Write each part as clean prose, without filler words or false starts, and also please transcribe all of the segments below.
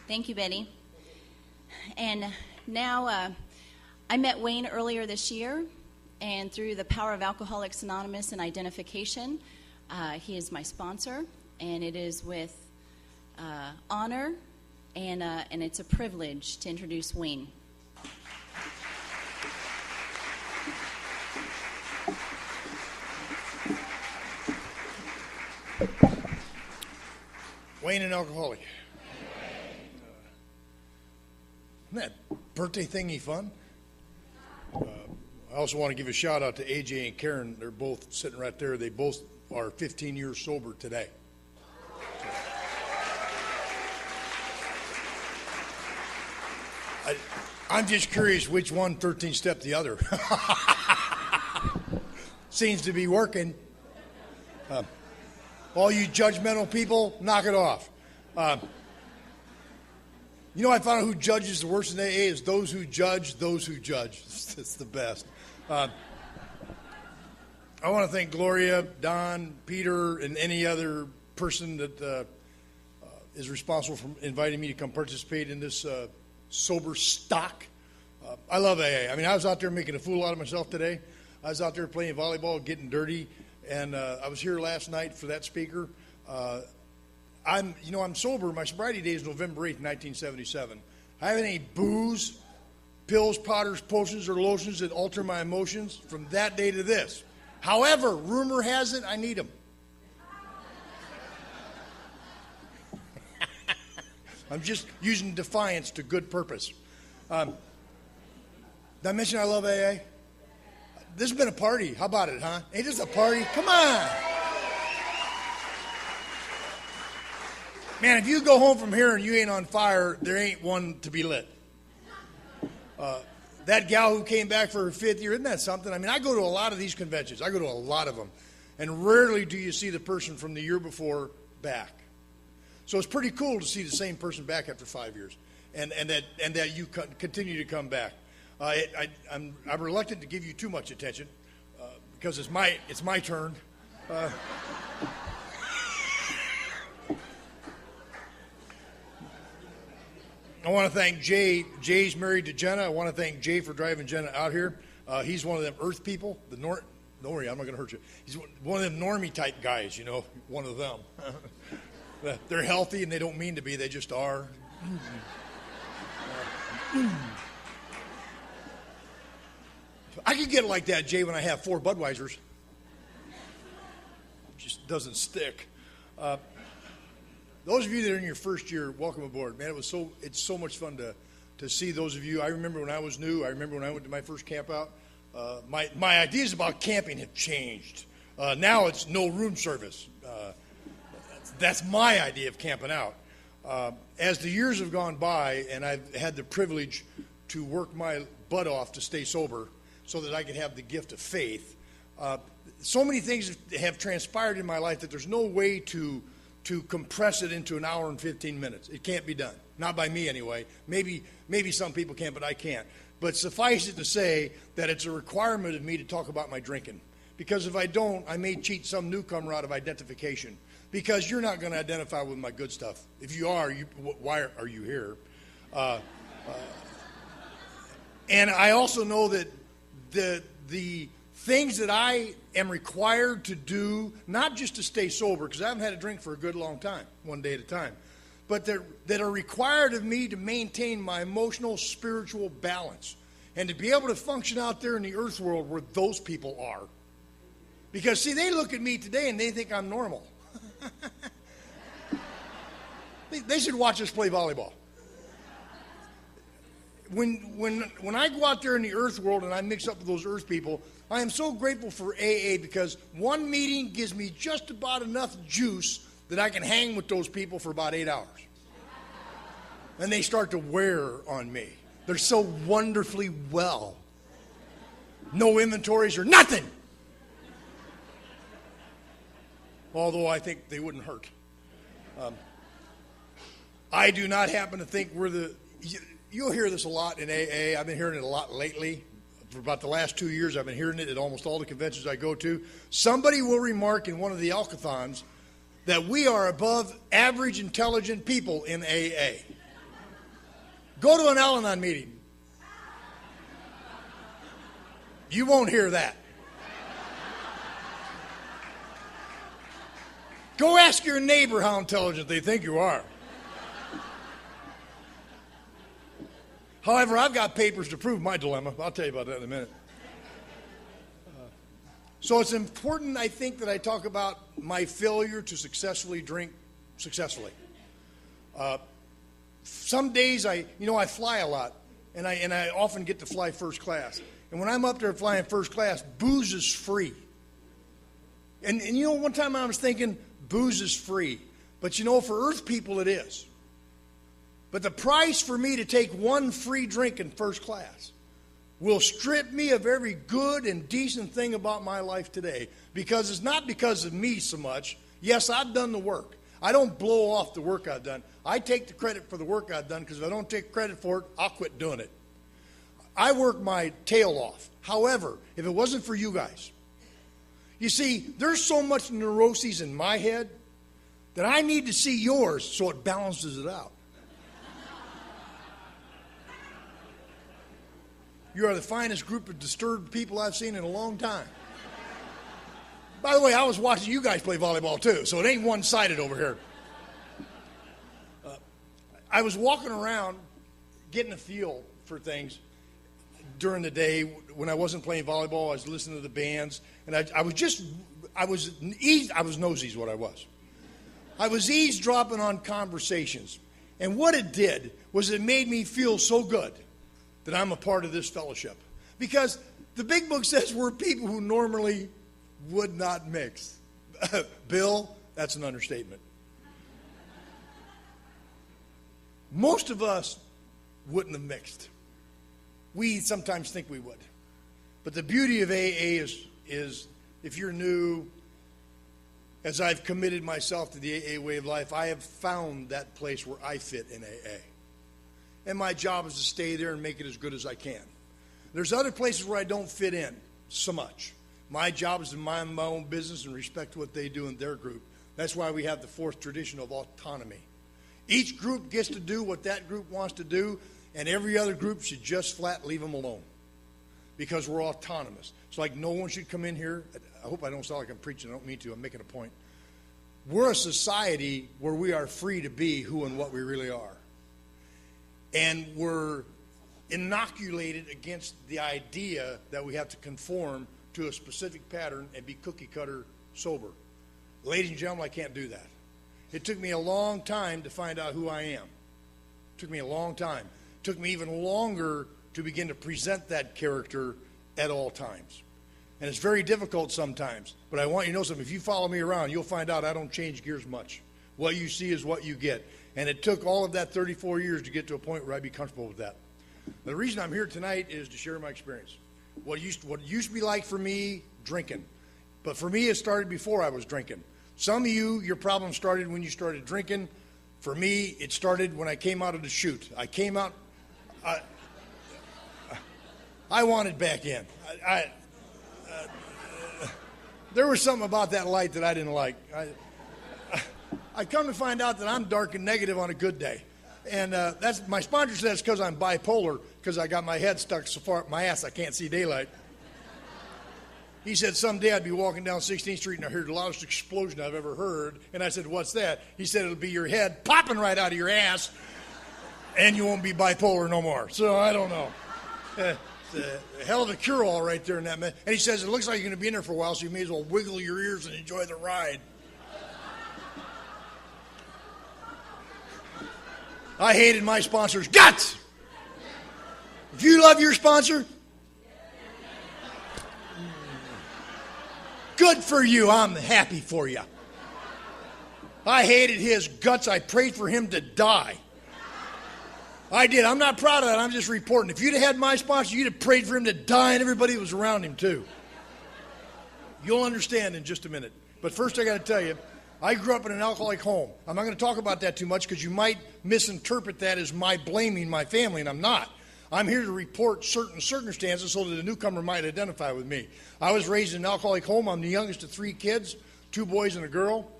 Thank you, Betty. And now I met Wayne earlier this year, and through the power of Alcoholics Anonymous and identification, he is my sponsor, and it is with honor and it's a privilege to introduce Wayne. Wayne, an alcoholic. Isn't that birthday thingy fun? I also want to give a shout out to AJ and Karen. They're both sitting right there. They both are 15 years sober today. I'm just curious which one 13-step the other. Seems to be working. All you judgmental people, knock it off. You know, I found out who judges the worst in AA is those who judge those who judge. It's the best. I want to thank Gloria, Don, Peter, and any other person that is responsible for inviting me to come participate in this Soberstock. I love AA. I mean, I was out there making a fool out of myself today. I was out there playing volleyball, getting dirty, and I was here last night for that speaker. I'm sober. My sobriety day is November 8th, 1977. I haven't any booze, pills, powders, potions, or lotions that alter my emotions from that day to this. However, rumor has it I need them. I'm just using defiance to good purpose. Did I mention I love AA? This has been a party. How about it, huh? Ain't this a party? Come on. Man, if you go home from here and you ain't on fire, there ain't one to be lit. That gal who came back for her 5th year, isn't that something? I mean, I go to a lot of these conventions. I go to a lot of them. And rarely do you see the person from the year before back. So it's pretty cool to see the same person back after 5 years. And that you continue to come back. I'm reluctant to give you too much attention because it's my turn. I want to thank Jay. Jay's married to Jenna. I want to thank Jay for driving Jenna out here. He's one of them earth people. Don't worry, I'm not going to hurt you. He's one of them normie type guys, you know, one of them. They're healthy and they don't mean to be. They just are. I could get like that, Jay, when I have 4 Budweisers. It just doesn't stick. Those of you that are in your first year, welcome aboard. Man, it's so much fun to see those of you. I remember when I was new. I remember when I went to my first camp out. My ideas about camping have changed. Now it's no room service. That's my idea of camping out. As the years have gone by, and I've had the privilege to work my butt off to stay sober so that I could have the gift of faith, so many things have transpired in my life that there's no way to compress it into an hour and 15 minutes. It can't be done. Not by me anyway. Maybe some people can, but I can't. But suffice it to say that it's a requirement of me to talk about my drinking. Because if I don't, I may cheat some newcomer out of identification. Because you're not going to identify with my good stuff. If you are, why are you here? And I also know that the things that I am required to do, not just to stay sober, because I haven't had a drink for a good long time, one day at a time, but that are required of me to maintain my emotional, spiritual balance and to be able to function out there in the earth world where those people are. Because, see, they look at me today and they think I'm normal. They should watch us play volleyball. When I go out there in the earth world and I mix up with those earth people, I am so grateful for AA because one meeting gives me just about enough juice that I can hang with those people for about 8 hours. And they start to wear on me. They're so wonderfully well. No inventories or nothing. Although I think they wouldn't hurt. I do not happen to think we're the... You'll hear this a lot in AA. I've been hearing it a lot lately. For about the last 2 years, I've been hearing it at almost all the conventions I go to. Somebody will remark in one of the alcathons that we are above average intelligent people in AA. Go to an Al-Anon meeting. You won't hear that. Go ask your neighbor how intelligent they think you are. However, I've got papers to prove my dilemma. I'll tell you about that in a minute. So it's important, I think, that I talk about my failure to successfully drink successfully. Some days I fly a lot, and I often get to fly first class. And when I'm up there flying first class, booze is free. And one time I was thinking, booze is free. But for Earth people it is. But the price for me to take one free drink in first class will strip me of every good and decent thing about my life today. Because it's not because of me so much. Yes, I've done the work. I don't blow off the work I've done. I take the credit for the work I've done, because if I don't take credit for it, I'll quit doing it. I work my tail off. However, if it wasn't for you guys, you see, there's so much neuroses in my head that I need to see yours so it balances it out. You are the finest group of disturbed people I've seen in a long time. By the way, I was watching you guys play volleyball too, so it ain't one-sided over here. I was walking around getting a feel for things during the day when I wasn't playing volleyball. I was listening to the bands, and I was nosy is what I was. I was eavesdropping on conversations, and what it did was it made me feel so good that I'm a part of this fellowship, because the big book says we're people who normally would not mix. Bill, that's an understatement. Most of us wouldn't have mixed. We sometimes think we would. But the beauty of AA is if you're new, as I've committed myself to the AA way of life, I have found that place where I fit in AA. And my job is to stay there and make it as good as I can. There's other places where I don't fit in so much. My job is to mind my own business and respect what they do in their group. That's why we have the fourth tradition of autonomy. Each group gets to do what that group wants to do, and every other group should just flat leave them alone, because we're autonomous. It's like no one should come in here. I hope I don't sound like I'm preaching. I don't mean to. I'm making a point. We're a society where we are free to be who and what we really are. And we're inoculated against the idea that we have to conform to a specific pattern and be cookie cutter sober. Ladies and gentlemen, I can't do that. It took me a long time to find out who I am. It took me a long time. It took me even longer to begin to present that character at all times. And it's very difficult sometimes. But I want you to know something. If you follow me around, you'll find out I don't change gears much. What you see is what you get. And it took all of that 34 years to get to a point where I'd be comfortable with that. The reason I'm here tonight is to share my experience. What used to be like for me, drinking. But for me, it started before I was drinking. Some of you, your problem started when you started drinking. For me, it started when I came out of the chute. I came out, I wanted back in. There was something about that light that I didn't like. I come to find out that I'm dark and negative on a good day. And that's my sponsor says it's because I'm bipolar, because I got my head stuck so far up my ass I can't see daylight. He said someday I'd be walking down 16th Street and I heard the loudest explosion I've ever heard. And I saad, "What's that?" He said, "It'll be your head popping right out of your ass, and you won't be bipolar no more." So I don't know. It's a hell of a cure-all right there in that man. And he says, "It looks like you're going to be in there for a while, so you may as well wiggle your ears and enjoy the ride." I hated my sponsor's guts. If you love your sponsor, good for you. I'm happy for you. I hated his guts. I prayed for him to die. I did. I'm not proud of that. I'm just reporting. If you'd have had my sponsor, you'd have prayed for him to die, and everybody that was around him too. You'll understand in just a minute. But first I got to tell you, I grew up in an alcoholic home. I'm not going to talk about that too much because you might misinterpret that as my blaming my family, and I'm not. I'm here to report certain circumstances so that a newcomer might identify with me. I was raised in an alcoholic home. I'm the youngest of 3 kids, 2 boys and a girl.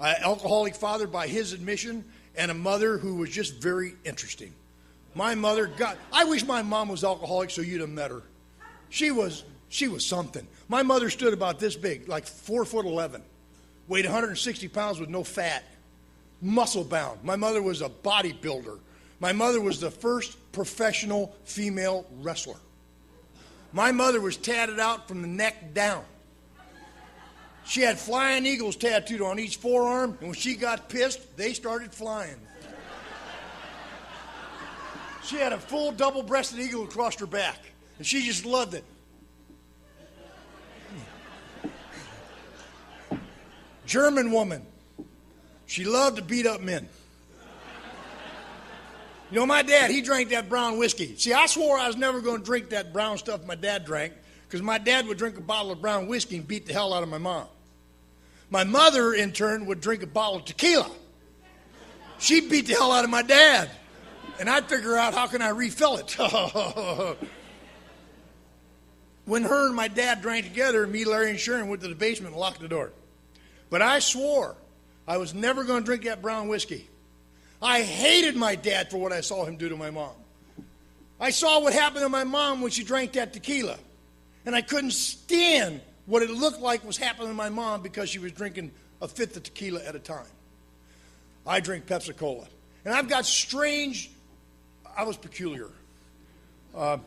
Alcoholic father by his admission, and a mother who was just very interesting. My mother, God, I wish my mom was alcoholic so you'd have met her. She was something. My mother stood about this big, like 4'11", weighed 160 pounds with no fat, muscle bound. My mother was a bodybuilder. My mother was the first professional female wrestler. My mother was tatted out from the neck down. She had flying eagles tattooed on each forearm, and when she got pissed, they started flying. She had a full double-breasted eagle across her back, and she just loved it. German woman. She loved to beat up men. You know, my dad, he drank that brown whiskey. See, I swore I was never going to drink that brown stuff my dad drank, because my dad would drink a bottle of brown whiskey and beat the hell out of my mom. My mother, in turn, would drink a bottle of tequila. She'd beat the hell out of my dad. And I'd figure out how can I refill it. When her and my dad drank together, me, Larry, and Sharon went to the basement and locked the door. But I swore I was never going to drink that brown whiskey. I hated my dad for what I saw him do to my mom. I saw what happened to my mom when she drank that tequila. And I couldn't stand what it looked like was happening to my mom because she was drinking a fifth of tequila at a time. I drink Pepsi-Cola. And I've got strange... I was peculiar. I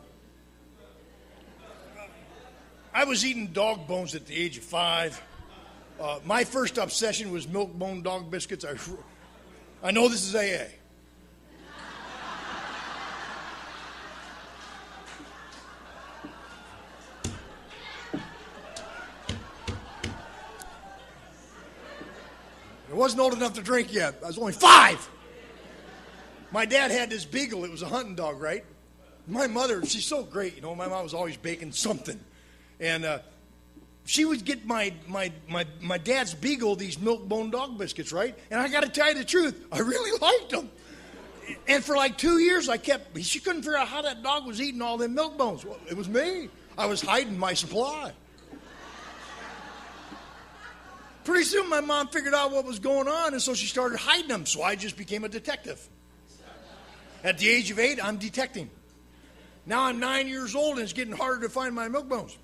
was eating dog bones at the age of 5. My first obsession was milk bone dog biscuits. I know this is AA. I wasn't old enough to drink yet. I was only 5. My dad had this beagle. It was a hunting dog, right? My mother, she's so great. You know, my mom was always baking something. And she would get my dad's beagle these milk bone dog biscuits, right? And I got to tell you the truth, I really liked them. And for like 2 years, she couldn't figure out how that dog was eating all them milk bones. Well, it was me. I was hiding my supply. Pretty soon, my mom figured out what was going on, and so she started hiding them. So I just became a detective. At the age of 8, I'm detecting. Now I'm 9 years old, and it's getting harder to find my milk bones.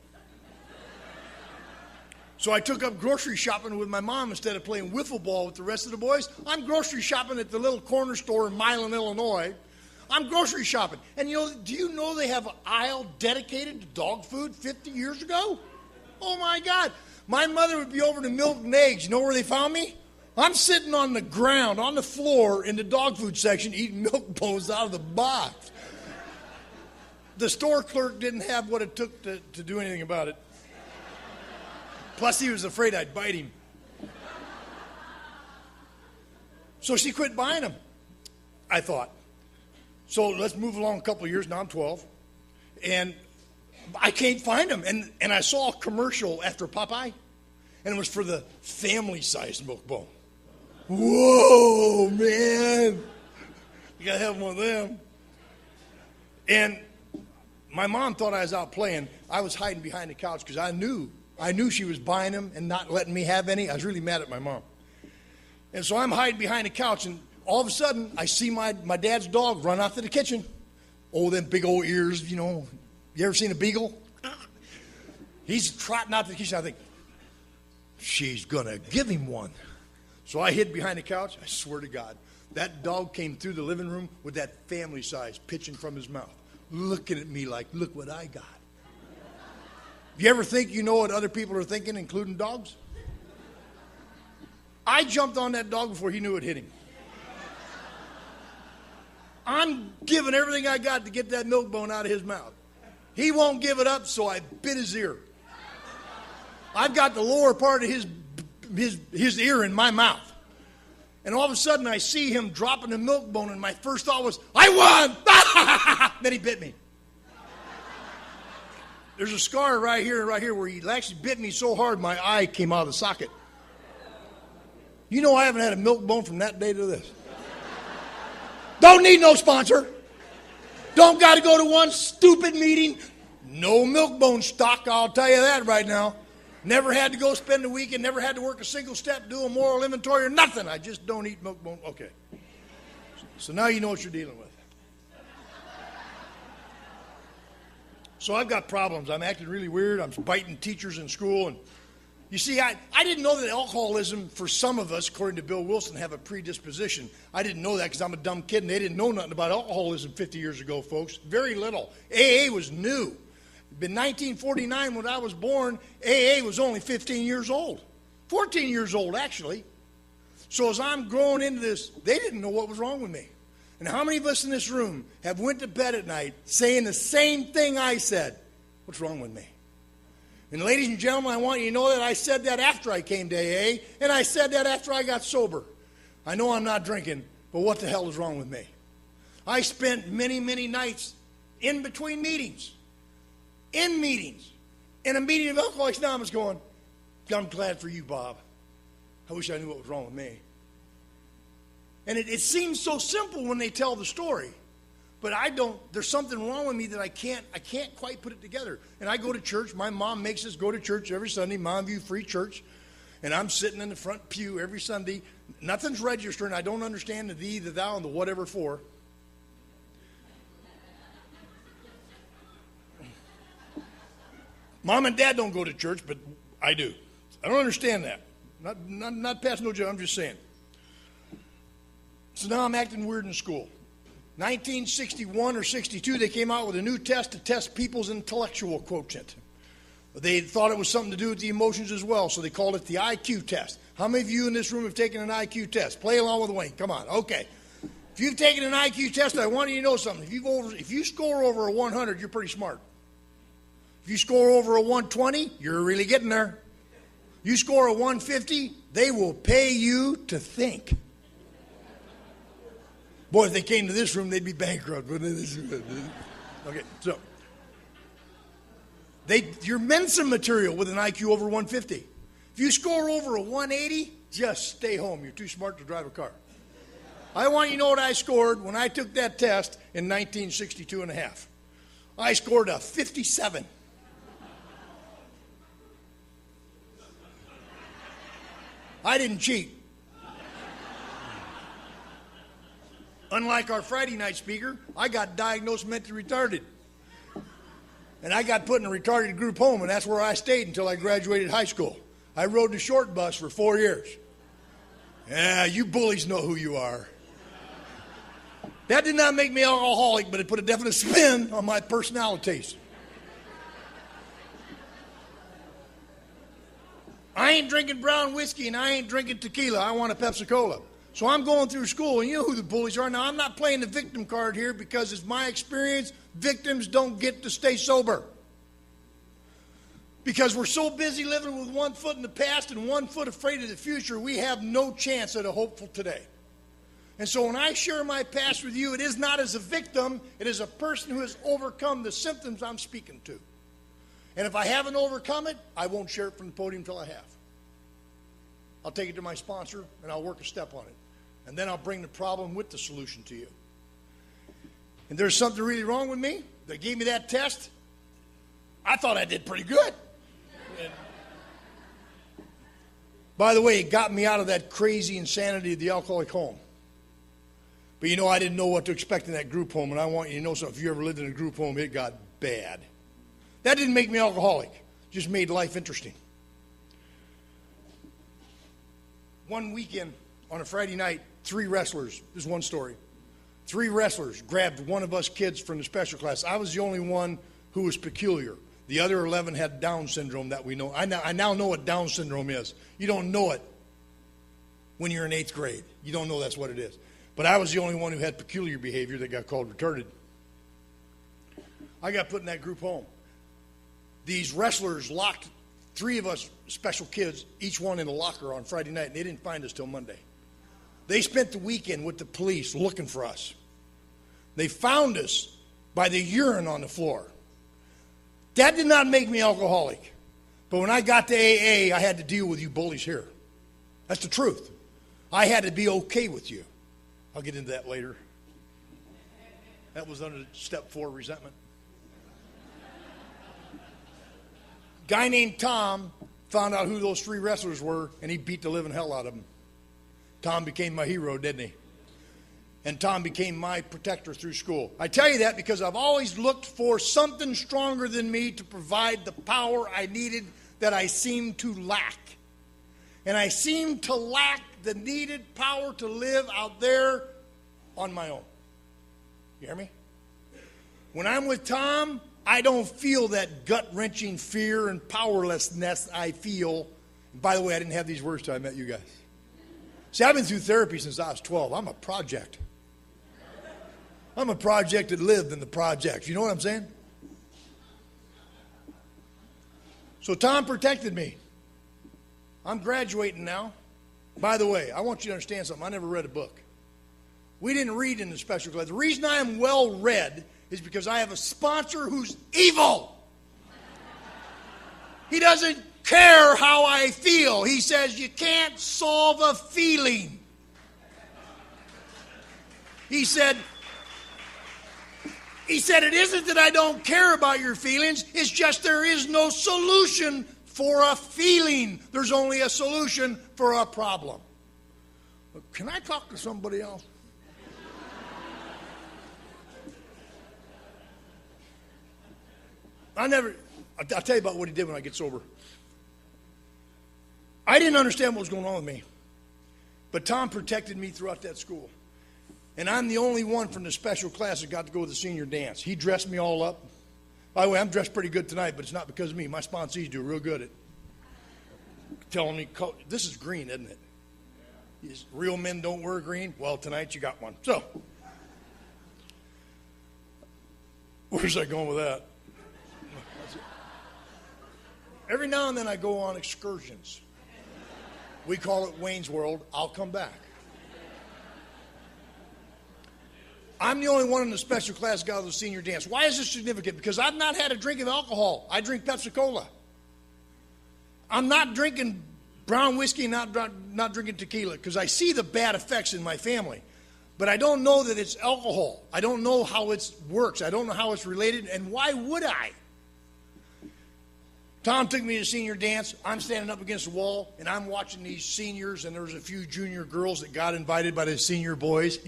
So I took up grocery shopping with my mom instead of playing wiffle ball with the rest of the boys. I'm grocery shopping at the little corner store in Milan, Illinois. I'm grocery shopping. And do you know they have an aisle dedicated to dog food 50 years ago? Oh, my God. My mother would be over to Milk and Eggs. You know where they found me? I'm sitting on the ground, on the floor, in the dog food section, eating milk bones out of the box. The store clerk didn't have what it took to do anything about it. Plus, he was afraid I'd bite him. So she quit buying them, I thought. So let's move along a couple of years. Now I'm 12. And I can't find them. And I saw a commercial after Popeye, and it was for the family-sized milk bone. Whoa, man. You got to have one of them. And my mom thought I was out playing. I was hiding behind the couch because I knew she was buying them and not letting me have any. I was really mad at my mom. And so I'm hiding behind the couch, and all of a sudden, I see my dad's dog run out to the kitchen. Oh, them big old ears, you know. You ever seen a beagle? He's trotting out to the kitchen. I think, she's going to give him one. So I hid behind the couch. I swear to God, that dog came through the living room with that family size pitching from his mouth, looking at me like, look what I got. You ever think you know what other people are thinking, including dogs? I jumped on that dog before he knew it hit him. I'm giving everything I got to get that milk bone out of his mouth. He won't give it up, so I bit his ear. I've got the lower part of his ear in my mouth. And all of a sudden, I see him dropping the milk bone, and my first thought was, I won! Then he bit me. There's a scar right here where he actually bit me so hard my eye came out of the socket. You know I haven't had a milk bone from that day to this. Don't need no sponsor. Don't got to go to one stupid meeting. No milk bone stock, I'll tell you that right now. Never had to go spend a weekend, never had to work a single step, do a moral inventory or nothing. I just don't eat milk bone. Okay. So now you know what you're dealing with. So I've got problems. I'm acting really weird. I'm biting teachers in school. And you see, I didn't know that alcoholism, for some of us, according to Bill Wilson, have a predisposition. I didn't know that because I'm a dumb kid, and they didn't know nothing about alcoholism 50 years ago, folks. Very little. AA was new. In 1949, when I was born, AA was only 15 years old. 14 years old, actually. So as I'm growing into this, they didn't know what was wrong with me. And how many of us in this room have went to bed at night saying the same thing I said? What's wrong with me? And ladies and gentlemen, I want you to know that I said that after I came to AA, and I said that after I got sober. I know I'm not drinking, but what the hell is wrong with me? I spent many, many nights in between meetings, in a meeting of Alcoholics Anonymous going, I'm glad for you, Bob. I wish I knew what was wrong with me. And it seems so simple when they tell the story. But there's something wrong with me that I can't quite put it together. And I go to church. My mom makes us go to church every Sunday, Mountain View Free Church. And I'm sitting in the front pew every Sunday. Nothing's registering. I don't understand the thee, the thou, and the whatever for. Mom and Dad don't go to church, but I do. I don't understand that. Not passing no judgment, I'm just saying. So now I'm acting weird in school. 1961 or 62, they came out with a new test to test people's intellectual quotient. They thought it was something to do with the emotions as well, so they called it the IQ test. How many of you in this room have taken an IQ test? Play along with Wayne. Come on. Okay. If you've taken an IQ test, I want you to know something. If you score over a 100, you're pretty smart. If you score over a 120, you're really getting there. You score a 150, they will pay you to think. Boy, if they came to this room, they'd be bankrupt. Okay, so you're Mensa material with an IQ over 150. If you score over a 180, just stay home. You're too smart to drive a car. I want you to know what I scored when I took that test in 1962 and a half. I scored a 57. I didn't cheat. Unlike our Friday night speaker, I got diagnosed mentally retarded. And I got put in a retarded group home, and that's where I stayed until I graduated high school. I rode the short bus for 4 years. Yeah, you bullies know who you are. That did not make me alcoholic, but it put a definite spin on my personalities. I ain't drinking brown whiskey, and I ain't drinking tequila. I want a Pepsi-Cola. So I'm going through school, and you know who the bullies are. Now, I'm not playing the victim card here because it's my experience, victims don't get to stay sober. Because we're so busy living with one foot in the past and one foot afraid of the future, we have no chance at a hopeful today. And so when I share my past with you, it is not as a victim, it is a person who has overcome the symptoms I'm speaking to. And if I haven't overcome it, I won't share it from the podium until I have. I'll take it to my sponsor, and I'll work a step on it. And then I'll bring the problem with the solution to you. And there's something really wrong with me. They gave me that test. I thought I did pretty good. And by the way, it got me out of that crazy insanity of the alcoholic home. But you know, I didn't know what to expect in that group home, and I want you to know something. If you ever lived in a group home, it got bad. That didn't make me alcoholic. It just made life interesting. One weekend on a Friday night, 3 wrestlers, this is one story, 3 wrestlers grabbed one of us kids from the special class. I was the only one who was peculiar. The other 11 had Down syndrome that we know. I now know what Down syndrome is. You don't know it when you're in 8th grade. You don't know that's what it is. But I was the only one who had peculiar behavior that got called retarded. I got put in that group home. These wrestlers locked 3 of us special kids, each one in a locker on Friday night, and they didn't find us till Monday. They spent the weekend with the police looking for us. They found us by the urine on the floor. That did not make me alcoholic. But when I got to AA, I had to deal with you bullies here. That's the truth. I had to be okay with you. I'll get into that later. That was under step 4, resentment. Guy named Tom found out who those 3 wrestlers were, and he beat the living hell out of them. Tom became my hero, didn't he? And Tom became my protector through school. I tell you that because I've always looked for something stronger than me to provide the power I needed that I seemed to lack. And I seemed to lack the needed power to live out there on my own. You hear me? When I'm with Tom, I don't feel that gut-wrenching fear and powerlessness I feel. And by the way, I didn't have these words till I met you guys. See, I've been through therapy since I was 12. I'm a project. I'm a project that lived in the projects. You know what I'm saying? So Tom protected me. I'm graduating now. By the way, I want you to understand something. I never read a book. We didn't read in the special class. The reason I am well read is because I have a sponsor who's evil. He doesn't care how I feel. He says you can't solve a feeling. He said it isn't that I don't care about your feelings. It's just there is no solution for a feeling. There's only a solution for a problem. Can I talk to somebody else? I'll tell you about what he did when I get sober. I didn't understand what was going on with me. But Tom protected me throughout that school. And I'm the only one from the special class that got to go to the senior dance. He dressed me all up. By the way, I'm dressed pretty good tonight, but it's not because of me. My sponsees do real good at telling me, this is green, isn't it? Real men don't wear green. Well, tonight you got one. So, where's I going with that? Every now and then I go on excursions. We call it Wayne's World. I'll come back. I'm the only one in the special class got to the senior dance. Why is this significant? Because I've not had a drink of alcohol. I drink Pepsi-Cola. I'm not drinking brown whiskey and not drinking tequila because I see the bad effects in my family. But I don't know that it's alcohol. I don't know how it works. I don't know how it's related. And why would I? Tom took me to senior dance. I'm standing up against the wall, and I'm watching these seniors, and there was a few junior girls that got invited by the senior boys.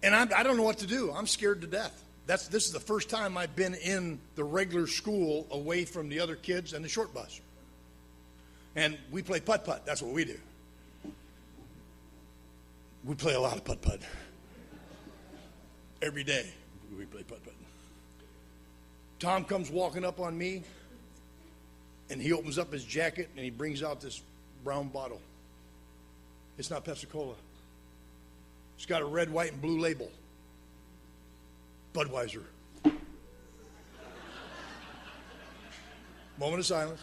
And I don't know what to do. I'm scared to death. This is the first time I've been in the regular school away from the other kids and the short bus. And we play putt-putt. That's what we do. We play a lot of putt-putt. Every day we play putt-putt. Tom comes walking up on me, and he opens up his jacket, and he brings out this brown bottle. It's not Pepsi-Cola. It's got a red, white, and blue label. Budweiser. Moment of silence.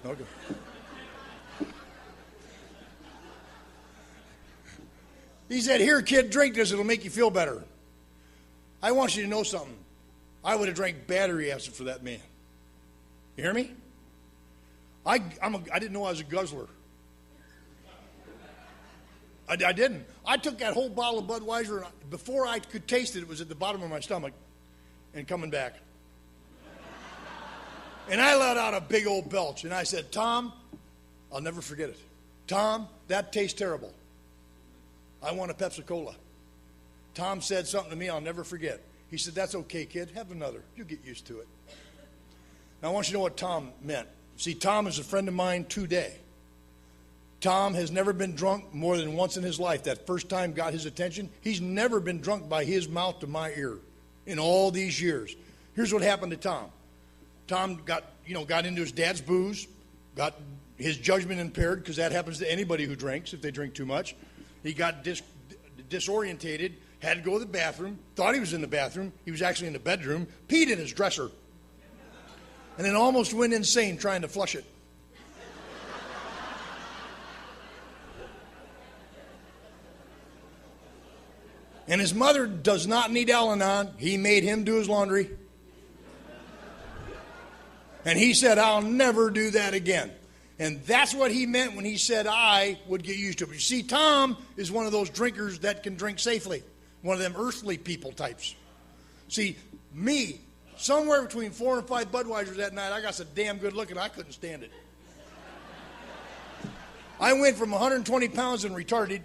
Okay. He said, "Here, kid, drink this. It'll make you feel better." I want you to know something. I would have drank battery acid for that man. You hear me? I didn't know I was a guzzler. I didn't. I took that whole bottle of Budweiser, and before I could taste it, it was at the bottom of my stomach and coming back. And I let out a big old belch, and I said, "Tom, I'll never forget it. Tom, that tastes terrible. I want a Pepsi-Cola." Tom said something to me I'll never forget. He said, "That's okay, kid. Have another. You'll get used to it." Now, I want you to know what Tom meant. See, Tom is a friend of mine today. Tom has never been drunk more than once in his life. That first time got his attention. He's never been drunk by his mouth to my ear in all these years. Here's what happened to Tom. Tom got into his dad's booze, got his judgment impaired, because that happens to anybody who drinks if they drink too much. He got disorientated, had to go to the bathroom, thought he was in the bathroom. He was actually in the bedroom, peed in his dresser, and then almost went insane trying to flush it. And his mother does not need Al-Anon. He made him do his laundry. And he said, "I'll never do that again." And that's what he meant when he said I would get used to it. But you see, Tom is one of those drinkers that can drink safely. One of them earthly people types. See, me, somewhere between 4 and 5 Budweisers that night, I got so damn good looking I couldn't stand it. I went from 120 pounds and retarded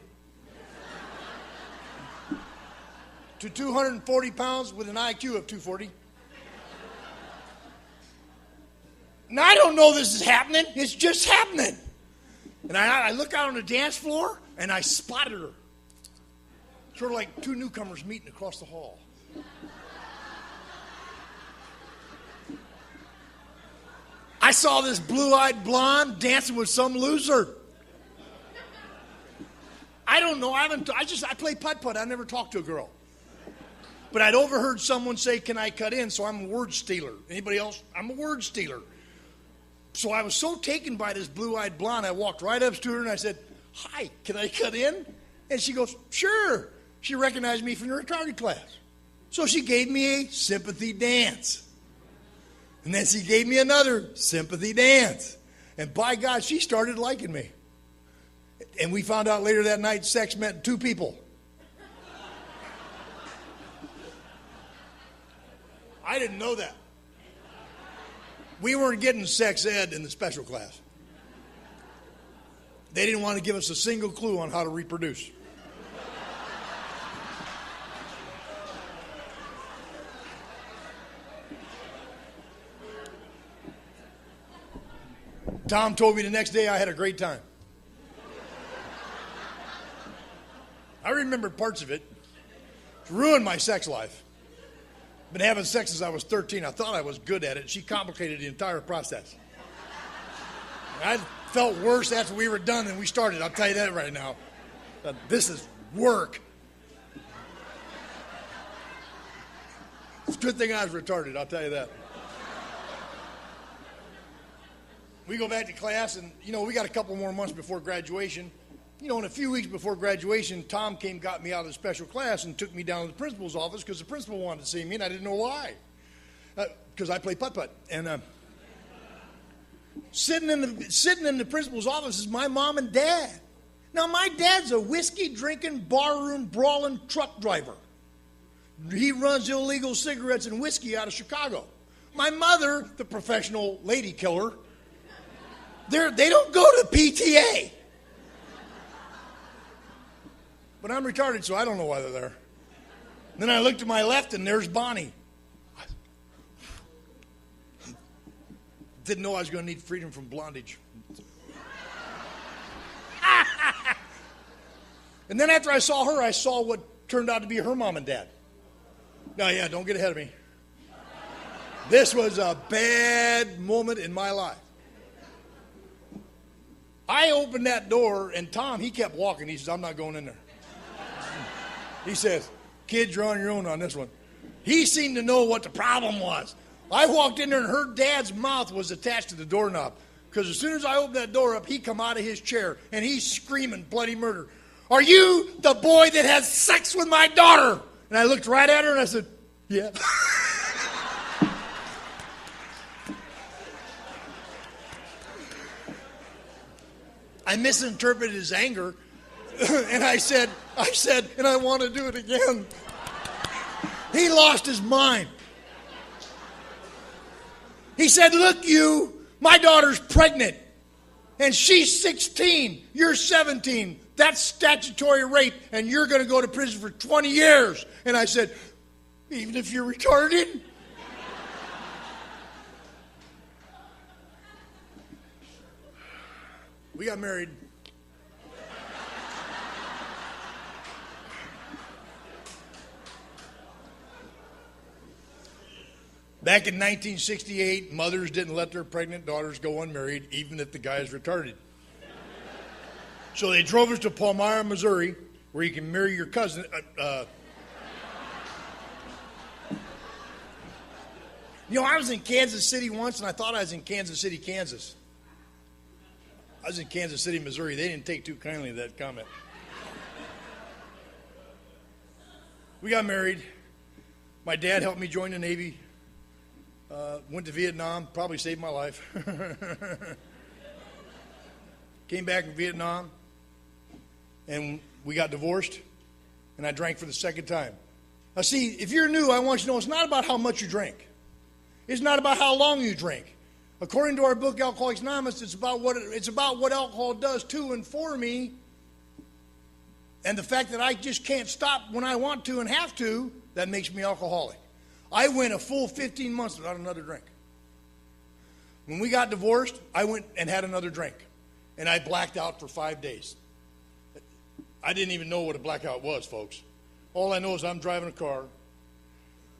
to 240 pounds with an IQ of 240. Now, I don't know this is happening. It's just happening. And I look out on the dance floor, and I spotted her. Sort of like two newcomers meeting across the hall. I saw this blue-eyed blonde dancing with some loser. I don't know. I play putt-putt. I never talked to a girl. But I'd overheard someone say, "Can I cut in?" So I'm a word stealer. Anybody else? I'm a word stealer. So I was so taken by this blue-eyed blonde, I walked right up to her and I said, "Hi, can I cut in?" And she goes, "Sure." She recognized me from the retarded class. So she gave me a sympathy dance. And then she gave me another sympathy dance. And by God, she started liking me. And we found out later that night sex meant two people. I didn't know that. We weren't getting sex ed in the special class. They didn't want to give us a single clue on how to reproduce. Tom told me the next day I had a great time. I remembered parts of it. It ruined my sex life. Been having sex since I was 13. I thought I was good at it. She complicated the entire process. I felt worse after we were done than we started. I'll tell you that right now. This is work. It's a good thing I was retarded, I'll tell you that. We go back to class, and, we got a couple more months before graduation. In a few weeks before graduation, Tom got me out of the special class and took me down to the principal's office because the principal wanted to see me, and I didn't know why. Because I play putt-putt. And sitting in the principal's office is my mom and dad. Now, my dad's a whiskey-drinking, barroom, brawling truck driver. He runs illegal cigarettes and whiskey out of Chicago. My mother, the professional lady killer, they don't go to PTA. But I'm retarded, so I don't know why they're there. Then I look to my left, and there's Barney. Didn't know I was going to need freedom from blondage. And then after I saw her, I saw what turned out to be her mom and dad. Now, yeah, don't get ahead of me. This was a bad moment in my life. I opened that door, and Tom, he kept walking. He says, "I'm not going in there." He says, "Kids, you're on your own on this one." He seemed to know what the problem was. I walked in there, and her dad's mouth was attached to the doorknob. Because as soon as I opened that door up, he come out of his chair, and he's screaming bloody murder. "Are you the boy that has sex with my daughter?" And I looked right at her, and I said, "Yeah." I misinterpreted his anger, and I said, "And I want to do it again." He lost his mind. He said, "Look, my daughter's pregnant, and she's 16. You're 17. That's statutory rape, and you're going to go to prison for 20 years. And I said, "Even if you're retarded?" We got married. Back in 1968, mothers didn't let their pregnant daughters go unmarried, even if the guy is retarded. So they drove us to Palmyra, Missouri, where you can marry your cousin. I was in Kansas City once, and I thought I was in Kansas City, Kansas. I was in Kansas City, Missouri. They didn't take too kindly to that comment. We got married. My dad helped me join the Navy. Went to Vietnam, probably saved my life. Came back from Vietnam, and we got divorced, and I drank for the second time. Now, see, if you're new, I want you to know it's not about how much you drink. It's not about how long you drink. According to our book, Alcoholics Anonymous, it's about what alcohol does to and for me. And the fact that I just can't stop when I want to and have to, that makes me alcoholic. I went a full 15 months without another drink. When we got divorced, I went and had another drink. And I blacked out for 5 days. I didn't even know what a blackout was, folks. All I know is I'm driving a car.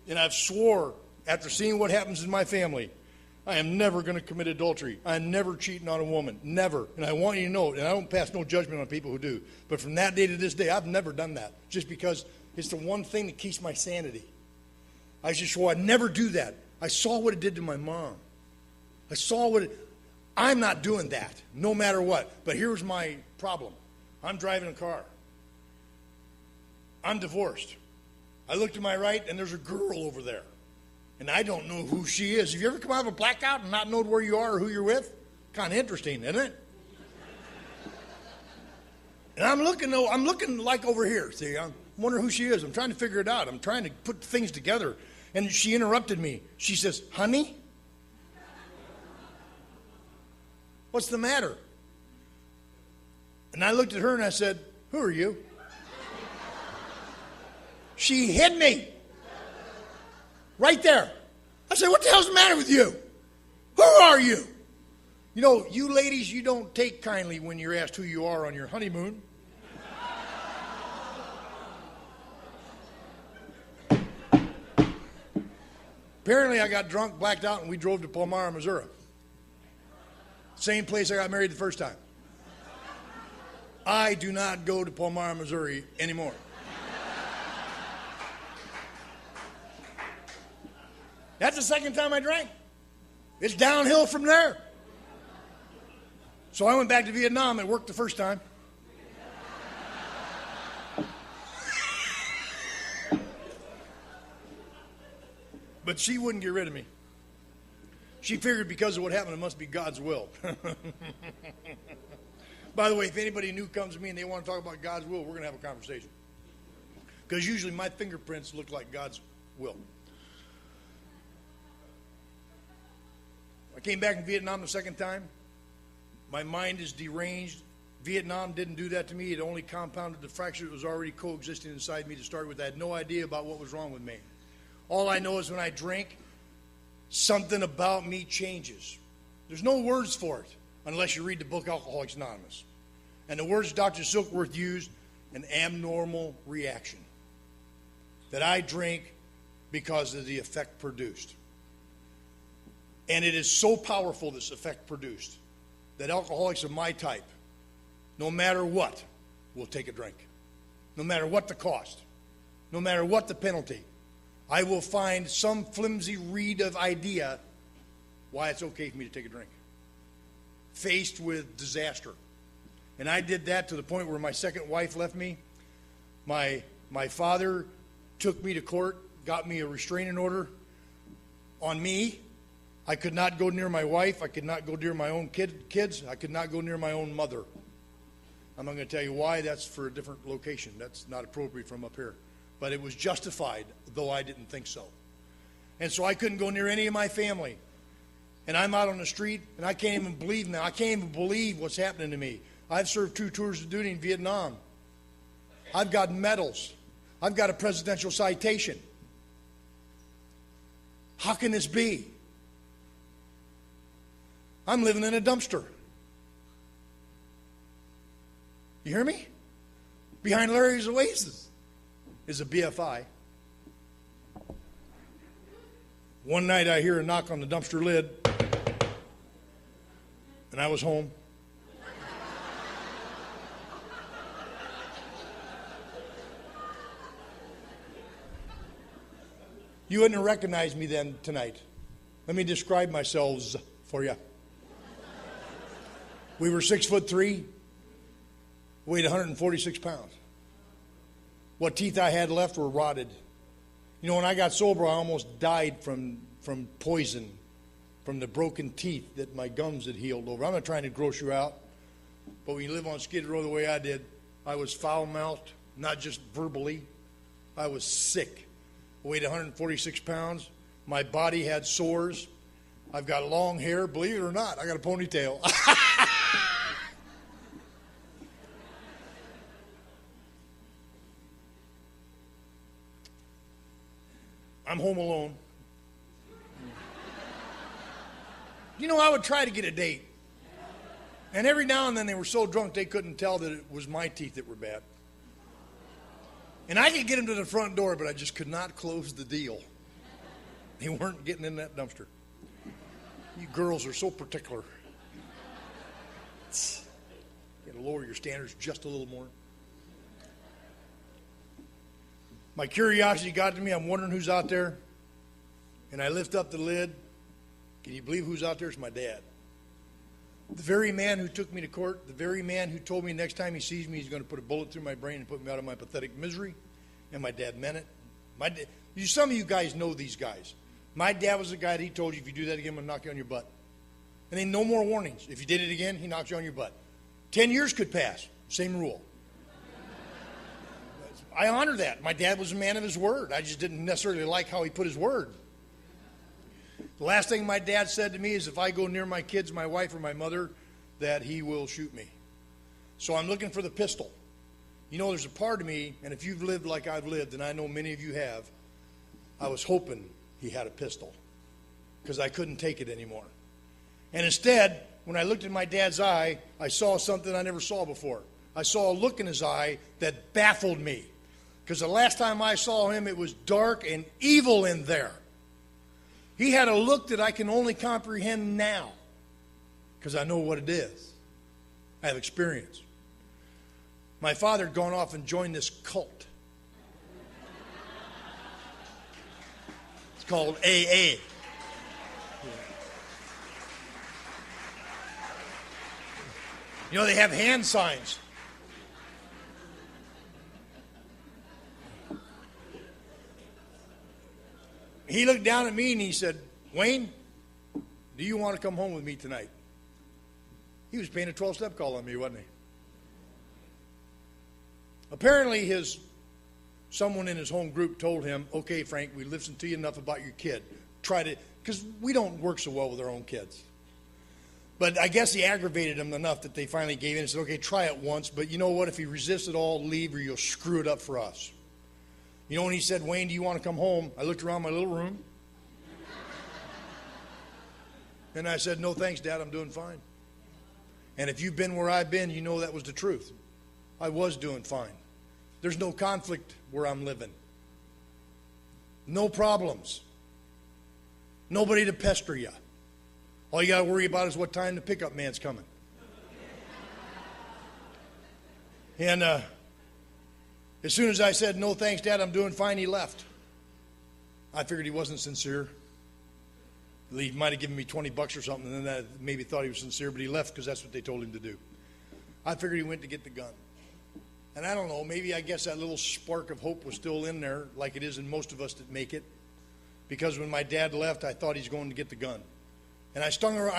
And I've swore, after seeing what happens in my family, I am never going to commit adultery. I'm never cheating on a woman. Never. And I want you to know, and I don't pass no judgment on people who do, but from that day to this day, I've never done that. Just because it's the one thing that keeps my sanity. I just swore I'd never do that. I saw what it did to my mom. I'm not doing that, no matter what. But here's my problem. I'm driving a car. I'm divorced. I look to my right, and there's a girl over there. And I don't know who she is. Have you ever come out of a blackout and not know where you are or who you're with? Kind of interesting, isn't it? And I'm looking like over here. See, I'm wondering who she is. I'm trying to figure it out. I'm trying to put things together. And she interrupted me. She says, "Honey? What's the matter?" And I looked at her and I said, "Who are you?" She hit me. Right there. I said, "What the hell's the matter with you? Who are you?" You know, you ladies, you don't take kindly when you're asked who you are on your honeymoon. Apparently, I got drunk, blacked out, and we drove to Palmyra, Missouri. Same place I got married the first time. I do not go to Palmyra, Missouri anymore. That's the second time I drank. It's downhill from there. So I went back to Vietnam. It worked the first time. But she wouldn't get rid of me. She figured because of what happened, it must be God's will. By the way, if anybody new comes to me and they want to talk about God's will, we're going to have a conversation. Because usually my fingerprints look like God's will. I came back from Vietnam the second time. My mind is deranged. Vietnam didn't do that to me. It only compounded the fracture that was already coexisting inside me to start with. I had no idea about what was wrong with me. All I know is when I drink, something about me changes. There's no words for it unless you read the book Alcoholics Anonymous. And the words Dr. Silkworth used, an abnormal reaction. That I drink because of the effect produced. And it is so powerful, this effect produced, that alcoholics of my type, no matter what, will take a drink. No matter what the cost. No matter what the penalty. I will find some flimsy reed of idea why it's okay for me to take a drink. Faced with disaster. And I did that to the point where my second wife left me. My father took me to court, got me a restraining order on me. I could not go near my wife. I could not go near my own kids. I could not go near my own mother. I'm not going to tell you why. That's for a different location. That's not appropriate from up here. But it was justified, though I didn't think so. And so I couldn't go near any of my family. And I'm out on the street, and I can't even believe now. I can't even believe what's happening to me. I've served 2 tours of duty in Vietnam. I've got medals. I've got a presidential citation. How can this be? I'm living in a dumpster. You hear me? Behind Larry's Oasis is a BFI. One night I hear a knock on the dumpster lid, and I was home. You wouldn't have recognized me then tonight. Let me describe myself for you. We were 6'3", weighed 146 pounds. What teeth I had left were rotted. You know, when I got sober, I almost died from poison, from the broken teeth that my gums had healed over. I'm not trying to gross you out, but when you live on Skid Row the way I did, I was foul-mouthed, not just verbally. I was sick. Weighed 146 pounds. My body had sores. I've got long hair, believe it or not. I got a ponytail. I'm home alone. You know, I would try to get a date. And every now and then they were so drunk they couldn't tell that it was my teeth that were bad. And I could get them to the front door, but I just could not close the deal. They weren't getting in that dumpster. You girls are so particular. You gotta lower your standards just a little more. My curiosity got to me. I'm wondering who's out there. And I lift up the lid. Can you believe who's out there? It's my dad. The very man who took me to court, the very man who told me next time he sees me, he's going to put a bullet through my brain and put me out of my pathetic misery. And my dad meant it. Some of you guys know these guys. My dad was the guy that he told you, if you do that again, I'm going to knock you on your butt. And then no more warnings. If you did it again, he knocks you on your butt. 10 years could pass. Same rule. I honor that. My dad was a man of his word. I just didn't necessarily like how he put his word. The last thing my dad said to me is if I go near my kids, my wife, or my mother, that he will shoot me. So I'm looking for the pistol. You know, there's a part of me, and if you've lived like I've lived, and I know many of you have, I was hoping he had a pistol because I couldn't take it anymore. And instead, when I looked in my dad's eye, I saw something I never saw before. I saw a look in his eye that baffled me because the last time I saw him, it was dark and evil in there. He had a look that I can only comprehend now because I know what it is. I have experience. My father had gone off and joined this cult. It's called AA. You know, they have hand signs. He looked down at me and he said, Wayne, do you want to come home with me tonight? He was paying a 12-step call on me, wasn't he? Apparently someone in his home group told him, okay, Frank, we listened to you enough about your kid. Try to, because we don't work so well with our own kids. But I guess he aggravated him enough that they finally gave in and said, okay, try it once, but you know what? If he resists at all, leave or you'll screw it up for us. You know, when he said, Wayne, do you want to come home? I looked around my little room. And I said, no, thanks, Dad, I'm doing fine. And if you've been where I've been, you know that was the truth. I was doing fine. There's no conflict where I'm living. No problems. Nobody to pester you. All you got to worry about is what time the pickup man's coming. And as soon as I said, no thanks, Dad, I'm doing fine, he left. I figured he wasn't sincere. He might have given me $20 or something, and then I maybe thought he was sincere, but he left because that's what they told him to do. I figured he went to get the gun. And I don't know, maybe I guess that little spark of hope was still in there, like it is in most of us that make it. Because when my dad left, I thought he's going to get the gun. And I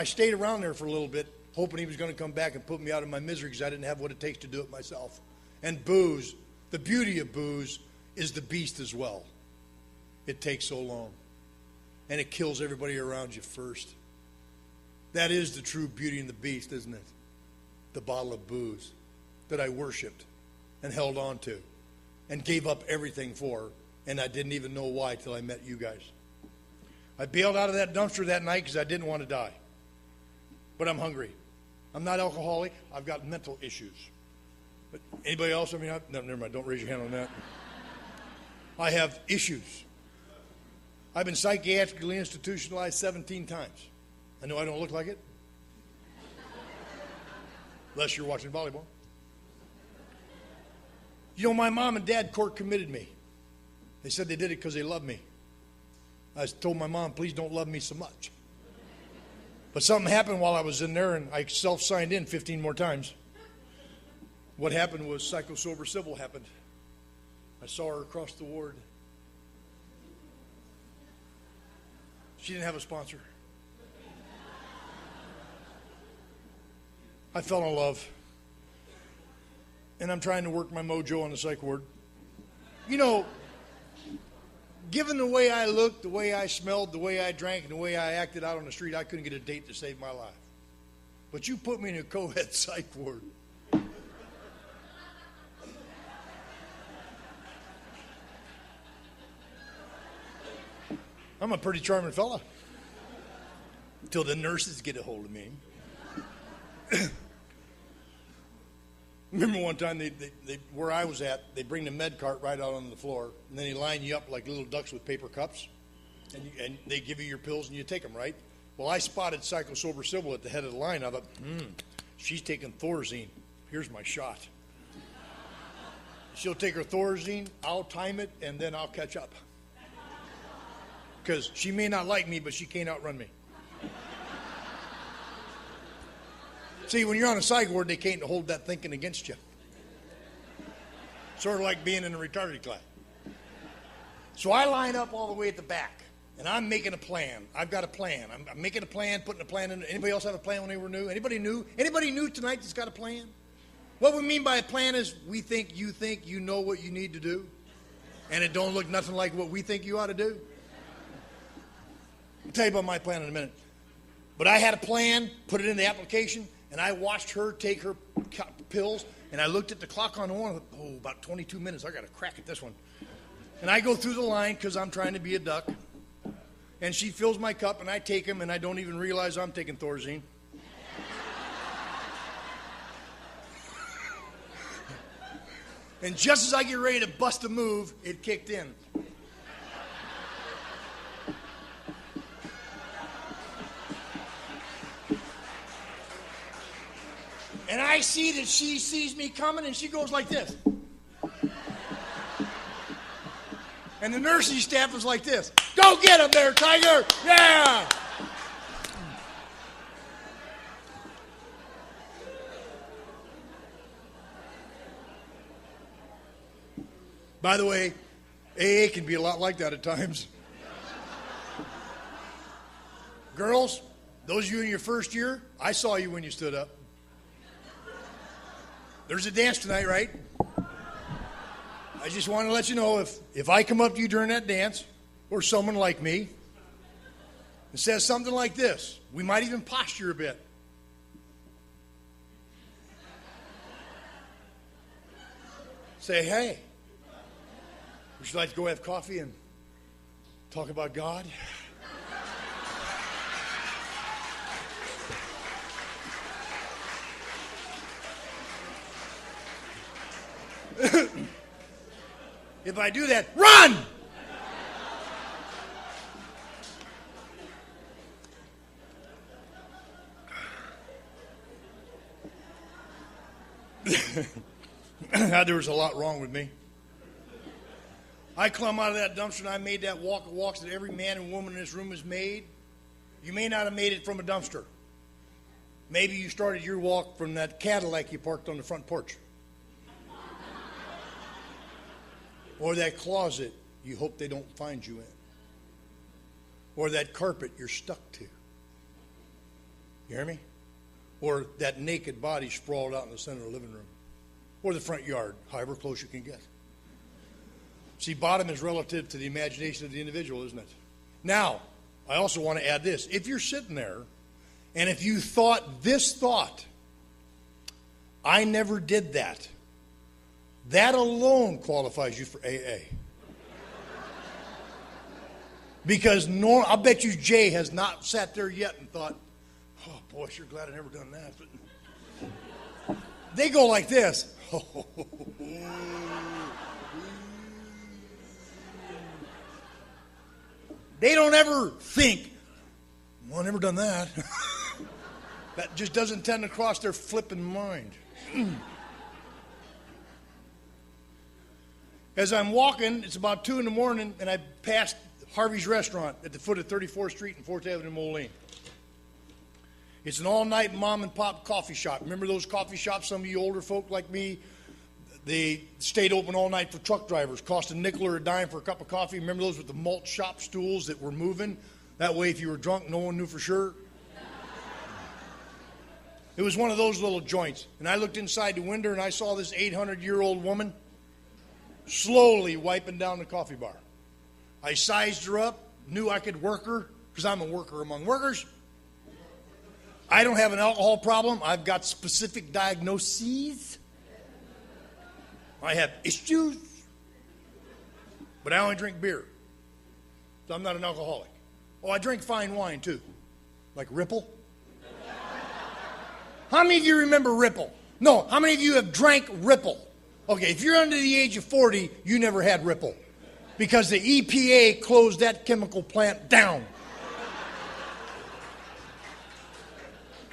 stayed around there for a little bit, hoping he was going to come back and put me out of my misery because I didn't have what it takes to do it myself. And booze, the beauty of booze is the beast as well. It takes so long. And it kills everybody around you first. That is the true beauty and the beast, isn't it? The bottle of booze that I worshipped and held on to and gave up everything for, and I didn't even know why till I met you guys. I bailed out of that dumpster that night because I didn't want to die. But I'm hungry. I'm not alcoholic. I've got mental issues. But anybody else? No, never mind. Don't raise your hand on that. I have issues. I've been psychiatrically institutionalized 17 times. I know I don't look like it. Unless you're watching volleyball. You know, my mom and dad court committed me. They said they did it because they loved me. I told my mom, please don't love me so much. But something happened while I was in there, and I self-signed in 15 more times. What happened was psycho-sober civil happened. I saw her across the ward. She didn't have a sponsor. I fell in love. And I'm trying to work my mojo on the psych ward. You know, given the way I looked, the way I smelled, the way I drank, and the way I acted out on the street, I couldn't get a date to save my life. But you put me in a co-ed psych ward. I'm a pretty charming fella. Until the nurses get a hold of me. Remember one time, they where I was at, they bring the med cart right out on the floor, and then they line you up like little ducks with paper cups, and they give you your pills, and you take them, right? Well, I spotted Psycho Sober Sybil at the head of the line. I thought, she's taking Thorazine. Here's my shot. She'll take her Thorazine, I'll time it, and then I'll catch up. Because she may not like me, but she can't outrun me. See, when you're on a psych ward, they can't hold that thinking against you. Sort of like being in a retarded class. So I line up all the way at the back, and I'm making a plan. I've got a plan. I'm making a plan, putting a plan in. Anybody else have a plan when they were new? Anybody new? Anybody new tonight that's got a plan? What we mean by a plan is we think you know what you need to do, and it don't look nothing like what we think you ought to do. I'll tell you about my plan in a minute. But I had a plan, put it in the application, and I watched her take her pills, and I looked at the clock on the one. About 22 minutes. I got to crack at this one. And I go through the line because I'm trying to be a duck. And she fills my cup, and I take them, and I don't even realize I'm taking Thorazine. And just as I get ready to bust a move, it kicked in. And I see that she sees me coming, and she goes like this. And the nursing staff is like this. Go get him there, Tiger! Yeah! By the way, AA can be a lot like that at times. Girls, those of you in your first year, I saw you when you stood up. There's a dance tonight, right? I just want to let you know if I come up to you during that dance, or someone like me, and says something like this, we might even posture a bit. Say, hey, would you like to go have coffee and talk about God? If I do that, run! There was a lot wrong with me. I climbed out of that dumpster and I made that walk of walks that every man and woman in this room has made. You may not have made it from a dumpster. Maybe you started your walk from that Cadillac you parked on the front porch. Or that closet you hope they don't find you in. Or that carpet you're stuck to. You hear me? Or that naked body sprawled out in the center of the living room. Or the front yard, however close you can get. See, bottom is relative to the imagination of the individual, isn't it? Now, I also want to add this. If you're sitting there, and if you thought this thought, I never did that, that alone qualifies you for AA. Because I bet you Jay has not sat there yet and thought, oh boy, sure glad I never done that. But they go like this. They don't ever think, well, I've never done that. That just doesn't tend to cross their flipping mind. As I'm walking, it's about 2 in the morning, and I passed Harvey's Restaurant at the foot of 34th Street and 4th Avenue, Moline. It's an all-night mom-and-pop coffee shop. Remember those coffee shops? Some of you older folk like me, they stayed open all night for truck drivers. Cost a nickel or a dime for a cup of coffee. Remember those with the malt shop stools that were moving? That way, if you were drunk, no one knew for sure. It was one of those little joints. And I looked inside the window, and I saw this 800-year-old woman slowly wiping down the coffee bar. I sized her up, knew I could work her, because I'm a worker among workers. I don't have an alcohol problem. I've got specific diagnoses. I have issues. But I only drink beer. So I'm not an alcoholic. Oh, I drink fine wine, too. Like Ripple. How many of you remember Ripple? No, how many of you have drank Ripple? Okay, if you're under the age of 40, you never had Ripple. Because the EPA closed that chemical plant down.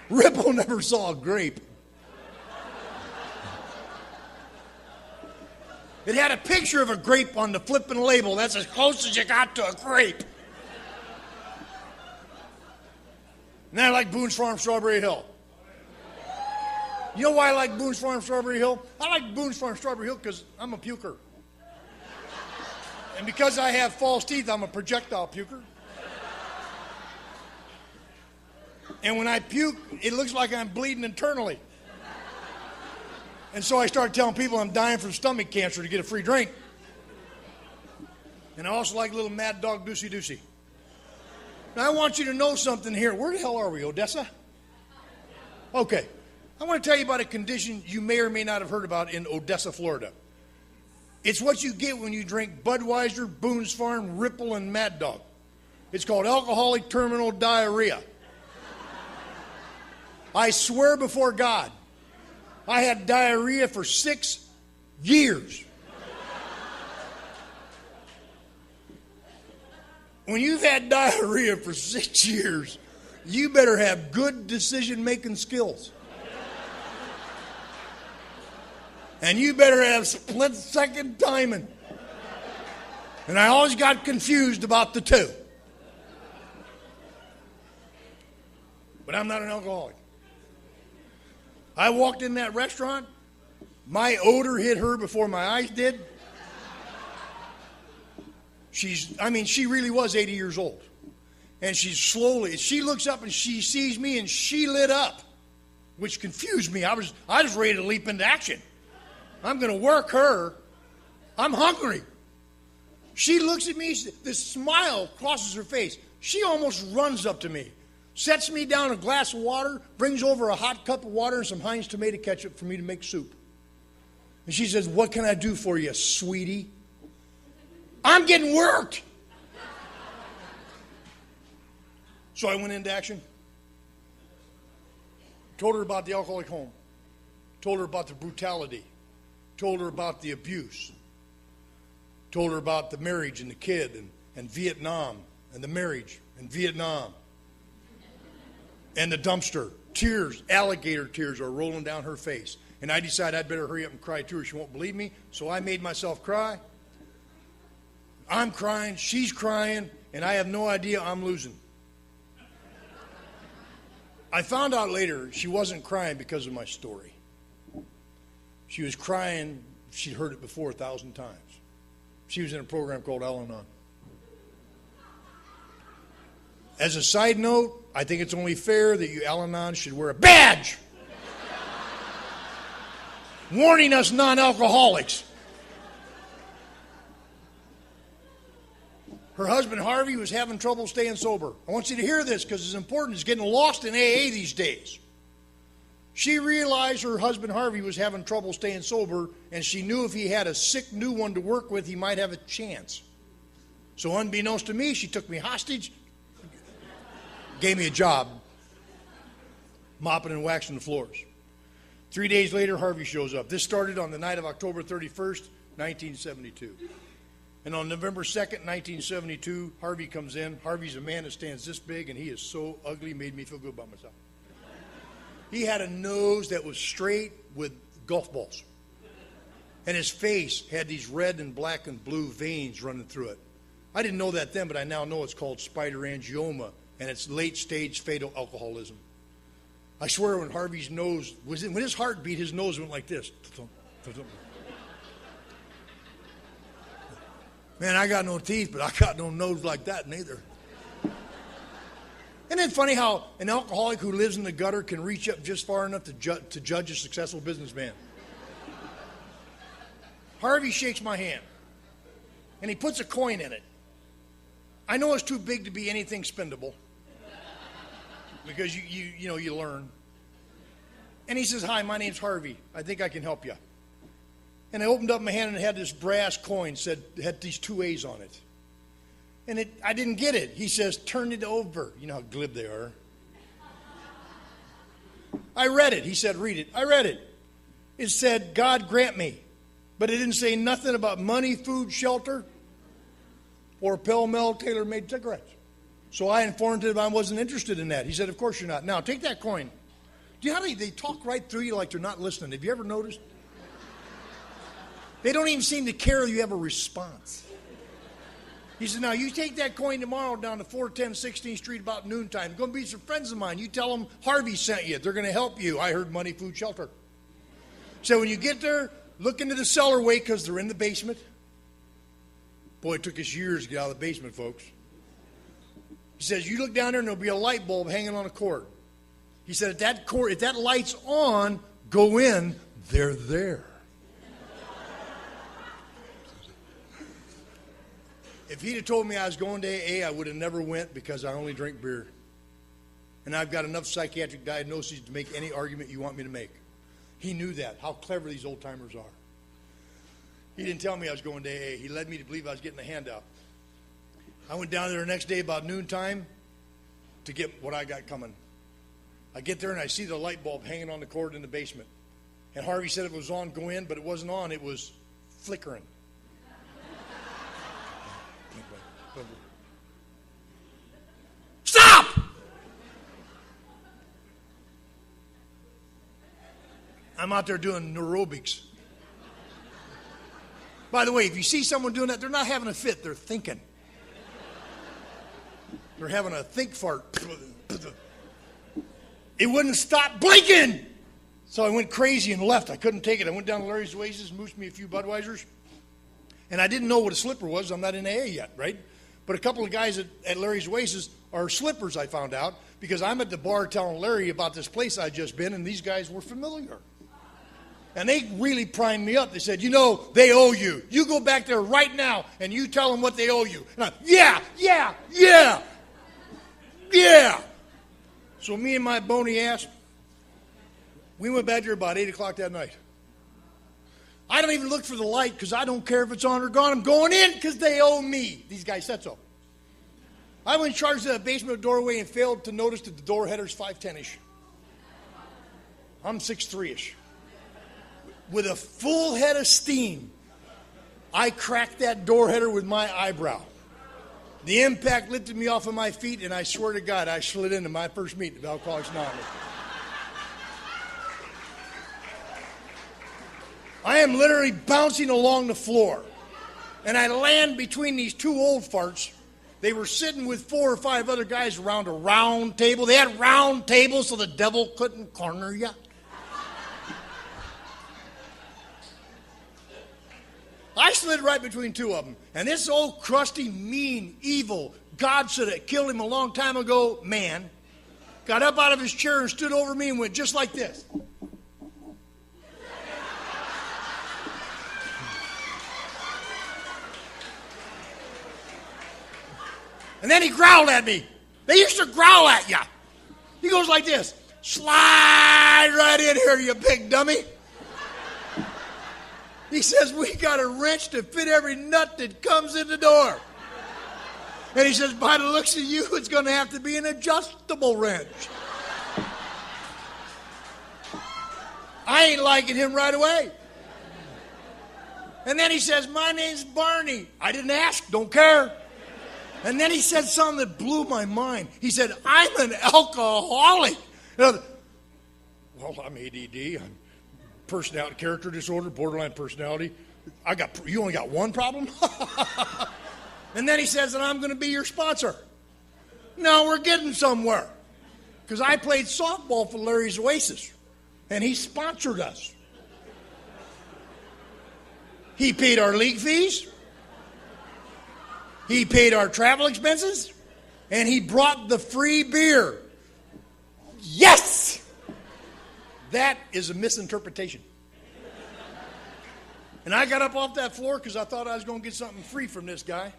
Ripple never saw a grape. It had a picture of a grape on the flipping label. That's as close as you got to a grape. And I like Boone's Farm Strawberry Hill. You know why I like Boone's Farm Strawberry Hill? I like Boone's Farm Strawberry Hill because I'm a puker. And because I have false teeth, I'm a projectile puker. And when I puke, it looks like I'm bleeding internally. And so I started telling people I'm dying from stomach cancer to get a free drink. And I also like little Mad Dog Doocy Doocy. Now I want you to know something here. Where the hell are we, Odessa? Okay. I want to tell you about a condition you may or may not have heard about in Odessa, Florida. It's what you get when you drink Budweiser, Boone's Farm, Ripple, and Mad Dog. It's called alcoholic terminal diarrhea. I swear before God, I had diarrhea for 6 years. When you've had diarrhea for 6 years, you better have good decision-making skills. And you better have split-second timing. And I always got confused about the two. But I'm not an alcoholic. I walked in that restaurant. My odor hit her before my eyes did. She really was 80 years old. And she looks up and she sees me and she lit up, which confused me. I was ready to leap into action. I'm going to work her. I'm hungry. She looks at me, this smile crosses her face. She almost runs up to me, sets me down a glass of water, brings over a hot cup of water and some Heinz tomato ketchup for me to make soup. And she says, "What can I do for you, sweetie?" I'm getting worked. So I went into action. Told her about the alcoholic home. Told her about the brutality. Told her about the abuse. Told her about the marriage and the kid and Vietnam and the marriage and Vietnam. And the dumpster. Tears, alligator tears are rolling down her face. And I decided I'd better hurry up and cry to her. She won't believe me. So I made myself cry. I'm crying, she's crying, and I have no idea I'm losing. I found out later she wasn't crying because of my story. She was crying, she'd heard it before 1,000 times. She was in a program called Al-Anon. As a side note, I think it's only fair that you Al-Anon should wear a badge warning us non-alcoholics. Her husband, Harvey, was having trouble staying sober. I want you to hear this because it's important. It's getting lost in AA these days. She realized her husband, Harvey, was having trouble staying sober, and she knew if he had a sick new one to work with, he might have a chance. So unbeknownst to me, she took me hostage, gave me a job, mopping and waxing the floors. 3 days later, Harvey shows up. This started on the night of October 31st, 1972. And on November 2nd, 1972, Harvey comes in. Harvey's a man that stands this big, and he is so ugly, made me feel good about myself. He had a nose that was straight with golf balls. And his face had these red and black and blue veins running through it. I didn't know that then, but I now know it's called spider angioma, and it's late-stage fatal alcoholism. I swear when Harvey's nose, when his heart beat, his nose went like this. Man, I got no teeth, but I got no nose like that neither. Isn't it funny how an alcoholic who lives in the gutter can reach up just far enough to judge a successful businessman? Harvey shakes my hand, and he puts a coin in it. I know it's too big to be anything spendable because you learn. And he says, "Hi, my name's Harvey. I think I can help you." And I opened up my hand and it had this brass coin, had these 2 A's on it. And I didn't get it. He says, "Turn it over." You know how glib they are. I read it. He said, "Read it." I read it. It said, "God grant me." But it didn't say nothing about money, food, shelter, or Pell-Mell tailor-made cigarettes. So I informed him I wasn't interested in that. He said, "Of course you're not. Now, take that coin." Do you know how they talk right through you like they're not listening? Have you ever noticed? They don't even seem to care if you have a response. He said, "Now, you take that coin tomorrow down to 410 16th Street about noontime. Going to be some friends of mine. You tell them Harvey sent you. They're going to help you." I heard money, food, shelter. So when you get there, look into the cellarway because they're in the basement. Boy, it took us years to get out of the basement, folks. He says, "You look down there and there'll be a light bulb hanging on a cord." He said, if that light's on, go in. They're there. If he'd have told me I was going to AA, I would have never went because I only drink beer. And I've got enough psychiatric diagnoses to make any argument you want me to make. He knew that, how clever these old timers are. He didn't tell me I was going to AA. He led me to believe I was getting a handout. I went down there the next day about noontime to get what I got coming. I get there and I see the light bulb hanging on the cord in the basement. And Harvey said if it was on, go in, but it wasn't on. It was flickering. Stop! I'm out there doing neurobics. By the way, if you see someone doing that, they're not having a fit, they're thinking. They're having a think fart. It wouldn't stop blinking. So I went crazy and left. I couldn't take it. I went down to Larry's Oasis, moosed me a few Budweisers. And I didn't know what a slipper was. I'm not in AA yet, right? But a couple of guys at Larry's Oasis are slippers, I found out, because I'm at the bar telling Larry about this place I'd just been, and these guys were familiar. And they really primed me up. They said, "You know, they owe you. You go back there right now, and you tell them what they owe you." And yeah. So me and my bony ass, we went back there about 8 o'clock that night. I don't even look for the light because I don't care if it's on or gone. I'm going in because they owe me. These guys said so. I went in charge of the basement doorway and failed to notice that the door header's 5'10"-ish. I'm 6'3"-ish. With a full head of steam, I cracked that door header with my eyebrow. The impact lifted me off of my feet, and I swear to God, I slid into my first meeting of Alcoholics Anonymous. I am literally bouncing along the floor, and I land between these two old farts. They were sitting with 4 or 5 other guys around a round table. They had round tables so the devil couldn't corner you. I slid right between 2 of them. And this old crusty, mean, evil, God should have killed him a long time ago, man, got up out of his chair and stood over me and went just like this. And then he growled at me. They used to growl at you. He goes like this: "Slide right in here, you big dummy." He says, "We got a wrench to fit every nut that comes in the door." And he says, "By the looks of you, it's going to have to be an adjustable wrench." I ain't liking him right away. And then he says, "My name's Barney." I didn't ask, don't care. And then he said something that blew my mind. He said, "I'm an alcoholic." Well, I'm ADD. I'm personality, character disorder, borderline personality. You only got one problem? And then he says that I'm going to be your sponsor. Now we're getting somewhere. Because I played softball for Larry's Oasis. And he sponsored us. He paid our league fees. He paid our travel expenses, and he brought the free beer. Yes! That is a misinterpretation. And I got up off that floor because I thought I was going to get something free from this guy.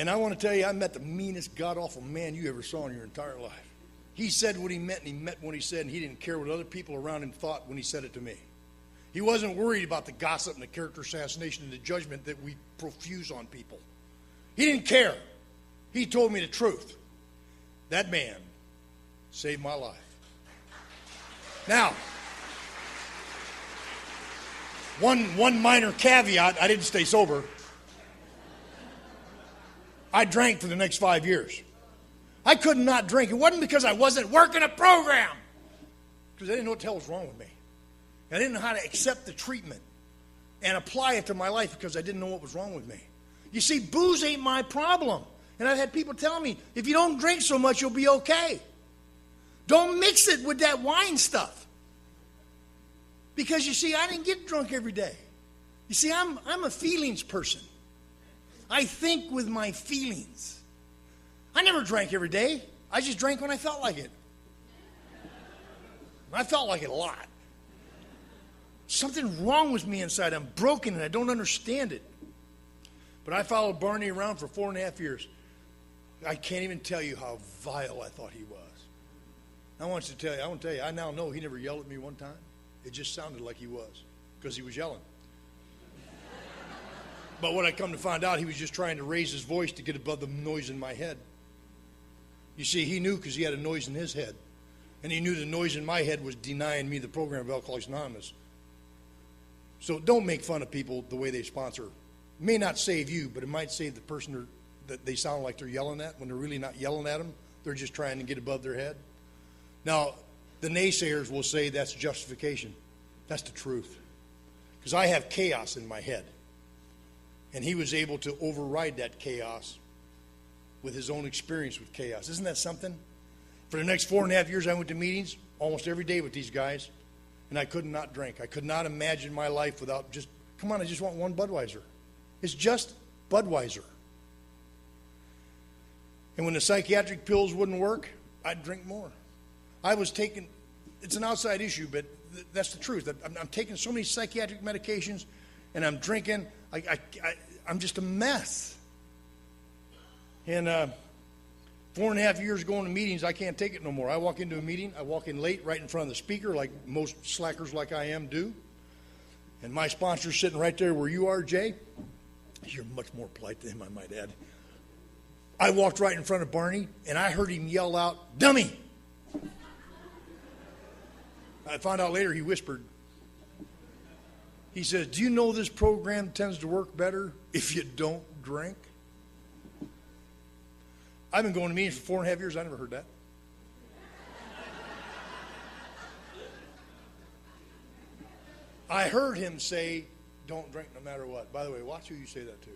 And I want to tell you, I met the meanest, god-awful man you ever saw in your entire life. He said what he meant, and he meant what he said, and he didn't care what other people around him thought when he said it to me. He wasn't worried about the gossip and the character assassination and the judgment that we profuse on people. He didn't care. He told me the truth. That man saved my life. Now, one minor caveat, I didn't stay sober. I drank for the next 5 years. I could not drink. It wasn't because I wasn't working a program. Because I didn't know what the hell was wrong with me. I didn't know how to accept the treatment and apply it to my life because I didn't know what was wrong with me. You see, booze ain't my problem. And I've had people tell me, if you don't drink so much, you'll be okay. Don't mix it with that wine stuff. Because you see, I didn't get drunk every day. You see, I'm a feelings person. I think with my feelings. I never drank every day. I just drank when I felt like it. I felt like it a lot. Something wrong with me inside. I'm broken and I don't understand it. But I followed Barney around for 4.5 years. I can't even tell you how vile I thought he was. I want to tell you, I now know he never yelled at me one time. It just sounded like he was, because he was yelling. But what I come to find out, he was just trying to raise his voice to get above the noise in my head. You see, he knew because he had a noise in his head. And he knew the noise in my head was denying me the program of Alcoholics Anonymous. So don't make fun of people the way they sponsor. It may not save you, but it might save the person that they sound like they're yelling at when they're really not yelling at them. They're just trying to get above their head. Now, the naysayers will say that's justification. That's the truth. Because I have chaos in my head. And he was able to override that chaos with his own experience with chaos. Isn't that something? For the next 4.5 years, I went to meetings almost every day with these guys. And I could not drink. I could not imagine my life without just, come on, I just want one Budweiser. It's just Budweiser. And when the psychiatric pills wouldn't work, I'd drink more. I was taking, it's an outside issue, but that's the truth. I'm taking so many psychiatric medications, and I'm drinking. I'm just a mess. And 4.5 years going to meetings, I can't take it no more. I walk into a meeting, I walk in late, right in front of the speaker, like most slackers like I am do. And my sponsor's sitting right there where you are, Jay. You're much more polite than him, I might add. I walked right in front of Barney, and I heard him yell out, "Dummy!" I found out later he whispered. He says, "Do you know this program tends to work better if you don't drink?" I've been going to meetings for 4.5 years. I never heard that. I heard him say, "Don't drink no matter what." By the way, watch who you say that to.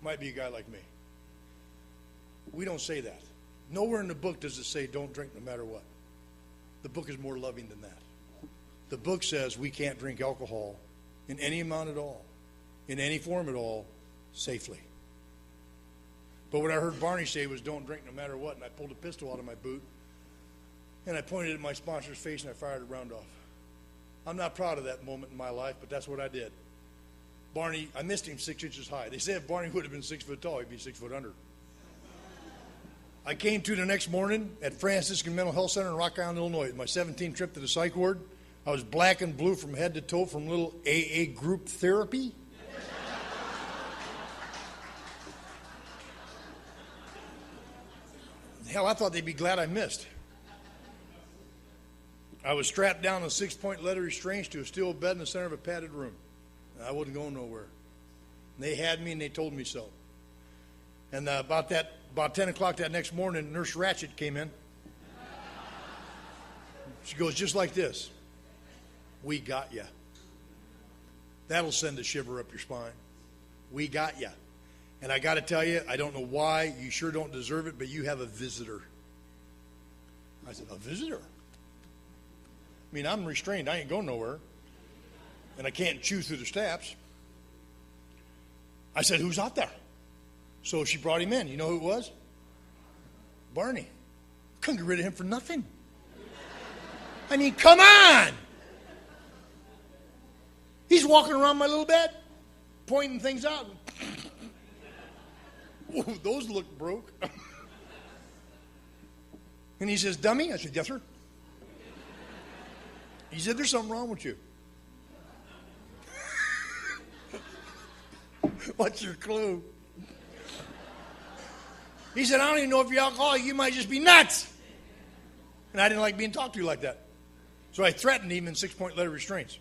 Might be a guy like me. We don't say that. Nowhere in the book does it say don't drink no matter what. The book is more loving than that. The book says we can't drink alcohol in any amount at all, in any form at all, safely. But what I heard Barney say was don't drink no matter what, and I pulled a pistol out of my boot, and I pointed at my sponsor's face, and I fired a round off. I'm not proud of that moment in my life, but that's what I did. Barney, I missed him 6 inches high. They say if Barney would have been 6 foot tall, he'd be 6 foot under. I came to the next morning at Franciscan Mental Health Center in Rock Island, Illinois. My 17th trip to the psych ward. I was black and blue from head to toe from little AA group therapy. Hell, I thought they'd be glad I missed. I was strapped down in 6-point leather restraints to a steel bed in the center of a padded room. I wasn't going nowhere. They had me and they told me so. And about 10 o'clock that next morning, Nurse Ratchet came in. She goes just like this. "We got ya." That'll send a shiver up your spine. We got ya. And I got to tell you, I don't know why, you sure don't deserve it, but you have a visitor. I said, "A visitor?" I mean, I'm restrained. I ain't going nowhere. And I can't chew through the steps. I said, "Who's out there?" So she brought him in. You know who it was? Barney. Couldn't get rid of him for nothing. I mean, come on. He's walking around my little bed, pointing things out. Whoa, those look broke. And he says, dummy? I said, yes, sir. He said, there's something wrong with you. What's your clue? He said, I don't even know if you're alcoholic. You might just be nuts. And I didn't like being talked to like that. So I threatened him in 6-point letter restraints.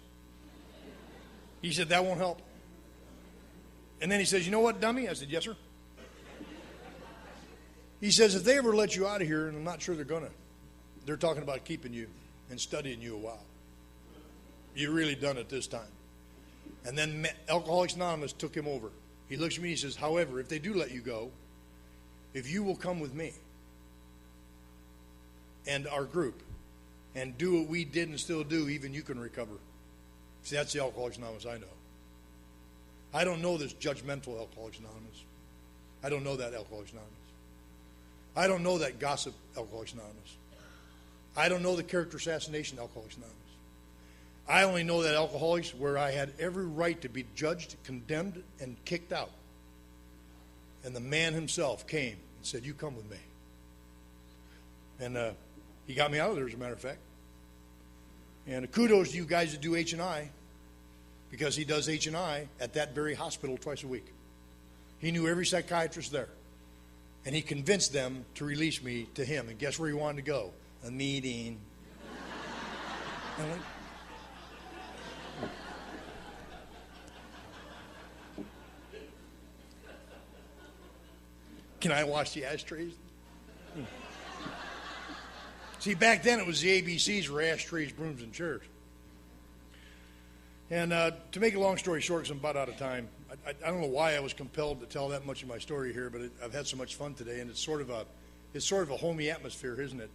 He said, that won't help. And then he says, you know what, dummy? I said, yes, sir. He says, if they ever let you out of here, and I'm not sure they're going to, they're talking about keeping you and studying you a while. You're really done it this time. And then Alcoholics Anonymous took him over. He looks at me and he says, however, if they do let you go, if you will come with me and our group and do what we did and still do, even you can recover. See, that's the Alcoholics Anonymous I know. I don't know this judgmental Alcoholics Anonymous. I don't know that Alcoholics Anonymous. I don't know that gossip Alcoholics Anonymous. I don't know the character assassination Alcoholics Anonymous. I only know that Alcoholics where I had every right to be judged, condemned, and kicked out. And the man himself came and said, you come with me. And he got me out of there, as a matter of fact. And kudos to you guys that do H&I, because he does H&I at that very hospital twice a week. He knew every psychiatrist there. And he convinced them to release me to him. And guess where he wanted to go? A meeting. And like, can I wash the ashtrays? See, back then it was the ABCs were ashtrays, brooms, and chairs. And to make a long story short, because I'm about out of time, I don't know why I was compelled to tell that much of my story here, but I've had so much fun today, and it's sort of a homey atmosphere, isn't it?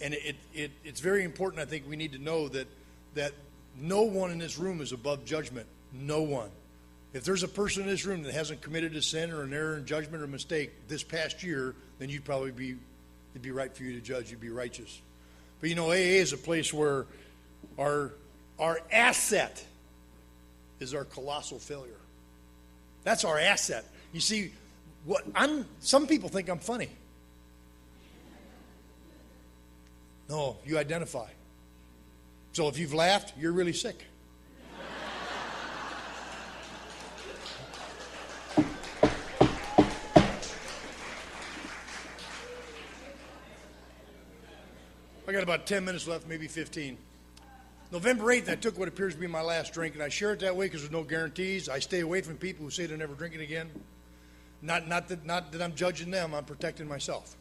And it's very important. I think we need to know that no one in this room is above judgment. No one. If there's a person in this room that hasn't committed a sin or an error in judgment or mistake this past year, then it'd be right for you to judge. You'd be righteous. But you know, AA is a place where our asset is our colossal failure. That's our asset. You see, some people think I'm funny. No, you identify. So if you've laughed, you're really sick. I got about 10 minutes left, maybe 15. November 8th, I took what appears to be my last drink, and I share it that way because there's no guarantees. I stay away from people who say they're never drinking again. Not that I'm judging them, I'm protecting myself.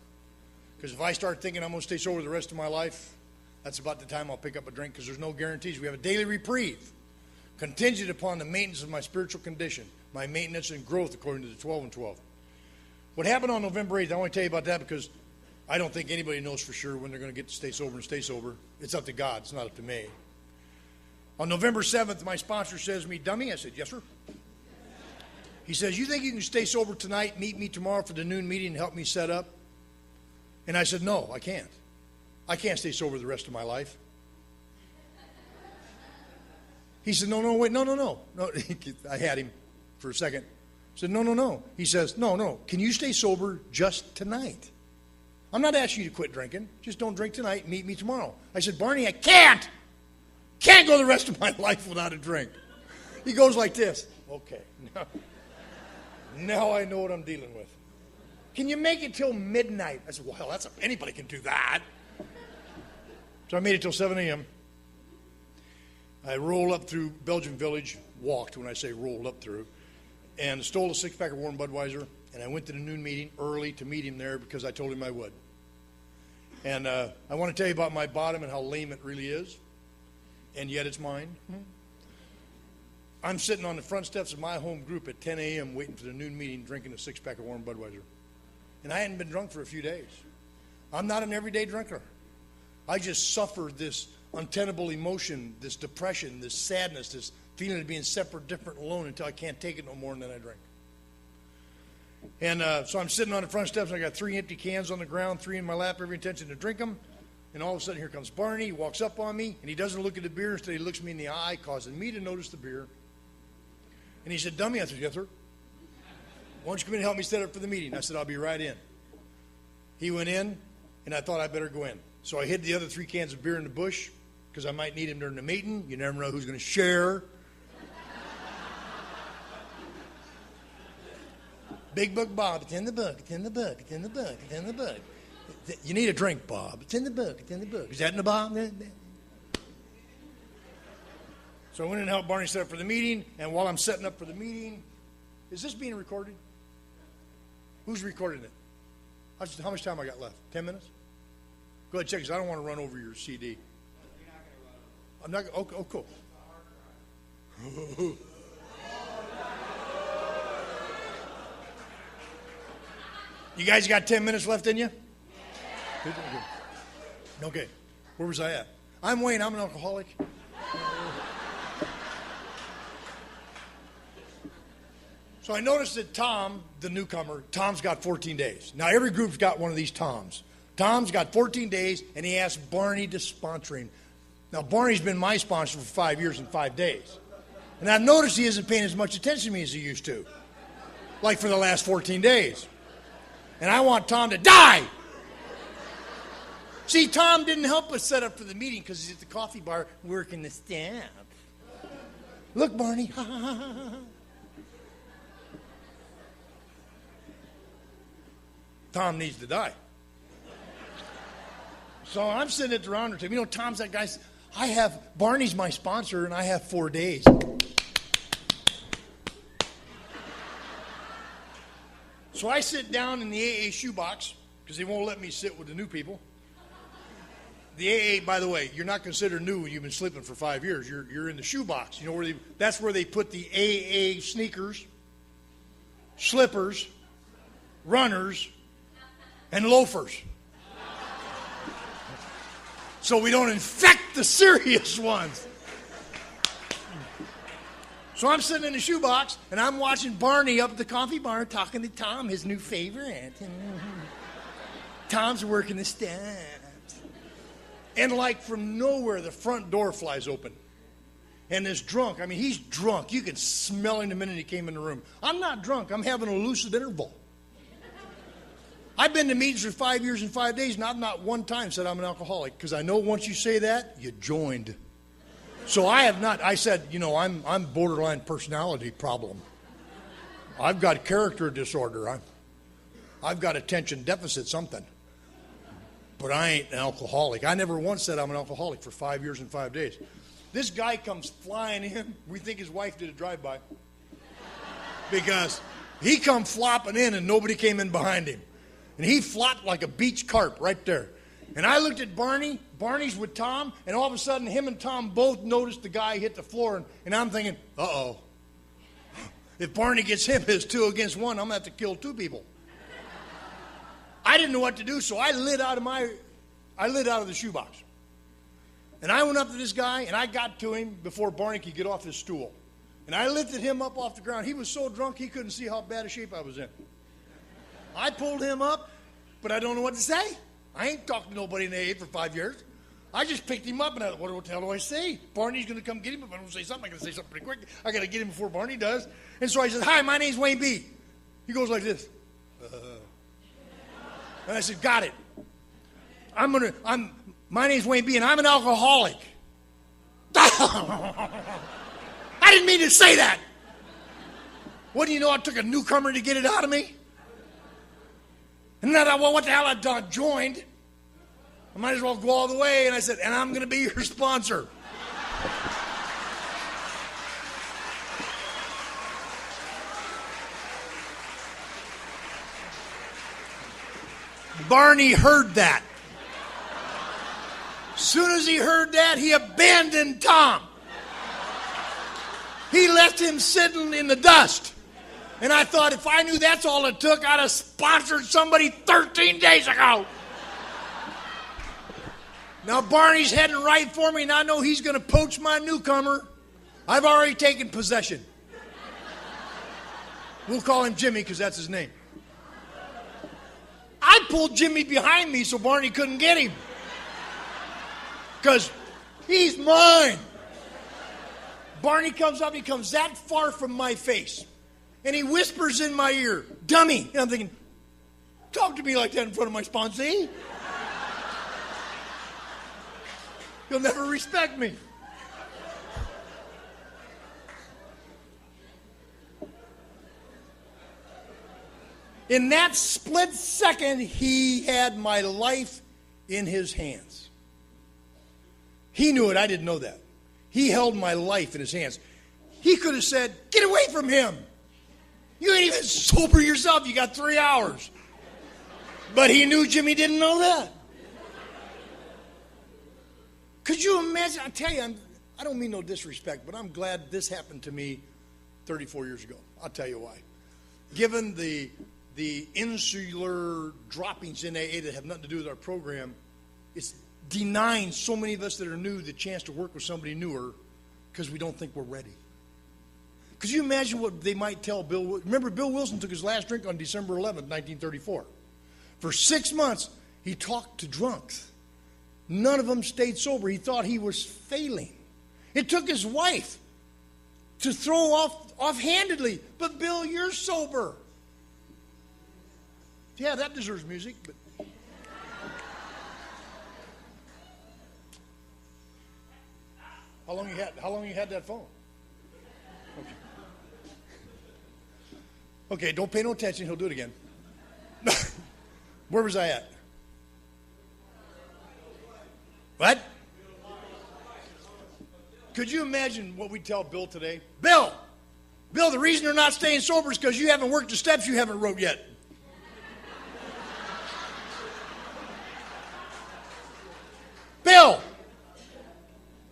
Because if I start thinking I'm going to stay sober the rest of my life, that's about the time I'll pick up a drink, because there's no guarantees. We have a daily reprieve, contingent upon the maintenance of my spiritual condition, my maintenance and growth according to the 12 and 12. What happened on November 8th, I want to tell you about that because I don't think anybody knows for sure when they're going to get to stay sober and stay sober. It's up to God. It's not up to me. On November 7th, my sponsor says to me, dummy. I said, yes, sir. He says, you think you can stay sober tonight, meet me tomorrow for the noon meeting and help me set up? And I said, no, I can't. I can't stay sober the rest of my life. He said, no, wait, no. I had him for a second. I said, no. He says, no. Can you stay sober just tonight? I'm not asking you to quit drinking. Just don't drink tonight. Meet me tomorrow. I said, Barney, I can't go the rest of my life without a drink. He goes like this. Okay. Now I know what I'm dealing with. Can you make it till midnight? I said, well, anybody can do that. So I made it till 7 a.m. I rolled up through Belgian Village, walked when I say rolled up through, and stole a 6-pack of warm Budweiser, and I went to the noon meeting early to meet him there because I told him I would. And I want to tell you about my bottom and how lame it really is, and yet it's mine. I'm sitting on the front steps of my home group at 10 a.m. waiting for the noon meeting, drinking a 6-pack of warm Budweiser. And I hadn't been drunk for a few days. I'm not an everyday drinker. I just suffer this untenable emotion, this depression, this sadness, this feeling of being separate, different, alone until I can't take it no more, and then I drink. And so I'm sitting on the front steps, and I got 3 empty cans on the ground, 3 in my lap, every intention to drink them. And all of a sudden, here comes Barney. He walks up on me, and he doesn't look at the beer. Instead, he looks me in the eye, causing me to notice the beer. And he said, dummy. I said, yes, sir. why don't you come in and help me set up for the meeting? I said, I'll be right in. He went in, and I thought I better go in. So I hid the other 3 cans of beer in the bush because I might need him during the meeting. You never know who's going to share. Big Book Bob, it's in the book, it's in the book, it's in the book, it's in the book. You need a drink, Bob. It's in the book, it's in the book. Is that in the Bob? So I went in and helped Barney set up for the meeting, and while I'm setting up for the meeting, is this being recorded? Who's recording it? How much time I got left? 10 minutes? Go ahead, check, because I don't want to run over your CD. I'm not going to. Oh, cool. You guys got 10 minutes left in you? Good. Okay. Where was I at? I'm Wayne. I'm an alcoholic. So I noticed that Tom, the newcomer, Tom's got 14 days. Now, every group's got one of these Toms. Tom's got 14 days, and he asked Barney to sponsor him. Now, Barney's been my sponsor for 5 years and 5 days. And I've noticed he isn't paying as much attention to me as he used to, like for the last 14 days. And I want Tom to die. See, Tom didn't help us set up for the meeting because he's at the coffee bar working the staff. Look, Barney. Tom needs to die. So I'm sitting at the rounder table. You know, Tom's that guy. Barney's my sponsor, and I have 4 days. So I sit down in the AA shoebox because they won't let me sit with the new people. The AA, by the way, you're not considered new when you've been sleeping for 5 years. You're in the shoebox. You know that's where they put the AA sneakers, slippers, runners, and loafers. So we don't infect the serious ones. So I'm sitting in the shoebox, and I'm watching Barney up at the coffee bar talking to Tom, his new favorite. Tom's working the steps. And like from nowhere, the front door flies open. And this drunk, I mean, he's drunk. You can smell him the minute he came in the room. I'm not drunk. I'm having a lucid interval. I've been to meetings for 5 years and 5 days, and I've not one time said I'm an alcoholic, because I know once you say that, you joined. So I have not. I said, you know, I'm borderline personality problem. I've got character disorder. I've got attention deficit something. But I ain't an alcoholic. I never once said I'm an alcoholic for 5 years and 5 days. This guy comes flying in. We think his wife did a drive-by. Because he come flopping in and nobody came in behind him. And he flopped like a beach carp right there. And I looked at Barney. Barney's with Tom. And all of a sudden, him and Tom both noticed the guy hit the floor. And I'm thinking, uh-oh. If Barney gets him, it's 2 against 1. I'm going to have to kill 2 people. I didn't know what to do, so I lit out of the shoebox. And I went up to this guy, and I got to him before Barney could get off his stool. And I lifted him up off the ground. He was so drunk, he couldn't see how bad a shape I was in. I pulled him up, but I don't know what to say. I ain't talked to nobody in AA for 5 years. I just picked him up, and what the hell do I say? Barney's going to come get him. If I don't say something, I got to say something pretty quick. I got to get him before Barney does. And so I said, "Hi, my name's Wayne B." He goes like this. And I said, "Got it. My name's Wayne B, and I'm an alcoholic." I didn't mean to say that. What do you know? It took a newcomer to get it out of me. And then what the hell? I joined. I might as well go all the way. And I said, "And I'm going to be your sponsor." Barney heard that. As soon as he heard that, he abandoned Tom. He left him sitting in the dust. And I thought, if I knew that's all it took, I'd have sponsored somebody 13 days ago. Now Barney's heading right for me, and I know he's going to poach my newcomer. I've already taken possession. We'll call him Jimmy because that's his name. I pulled Jimmy behind me so Barney couldn't get him. Because he's mine. Barney comes up, he comes that far from my face. And he whispers in my ear, dummy. And I'm thinking, talk to me like that in front of my sponsee. You'll never respect me. In that split second, he had my life in his hands. He knew it. I didn't know that. He held my life in his hands. He could have said, get away from him. You ain't even sober yourself. You got 3 hours. But he knew Jimmy didn't know that. Could you imagine? I tell you, I don't mean no disrespect, but I'm glad this happened to me 34 years ago. I'll tell you why. Given the insular droppings in AA that have nothing to do with our program, it's denying so many of us that are new the chance to work with somebody newer because we don't think we're ready. Could you imagine what they might tell Bill? Remember, Bill Wilson took his last drink on December 11th, 1934. For 6 months, he talked to drunks. None of them stayed sober. He thought he was failing. It took his wife to throw offhandedly, but Bill, you're sober. Yeah, that deserves music, but how long you had that phone? Okay. Okay, don't pay no attention, he'll do it again. Where was I at? What? Could you imagine what we tell Bill today? Bill, the reason you're not staying sober is because you haven't worked the steps you haven't wrote yet.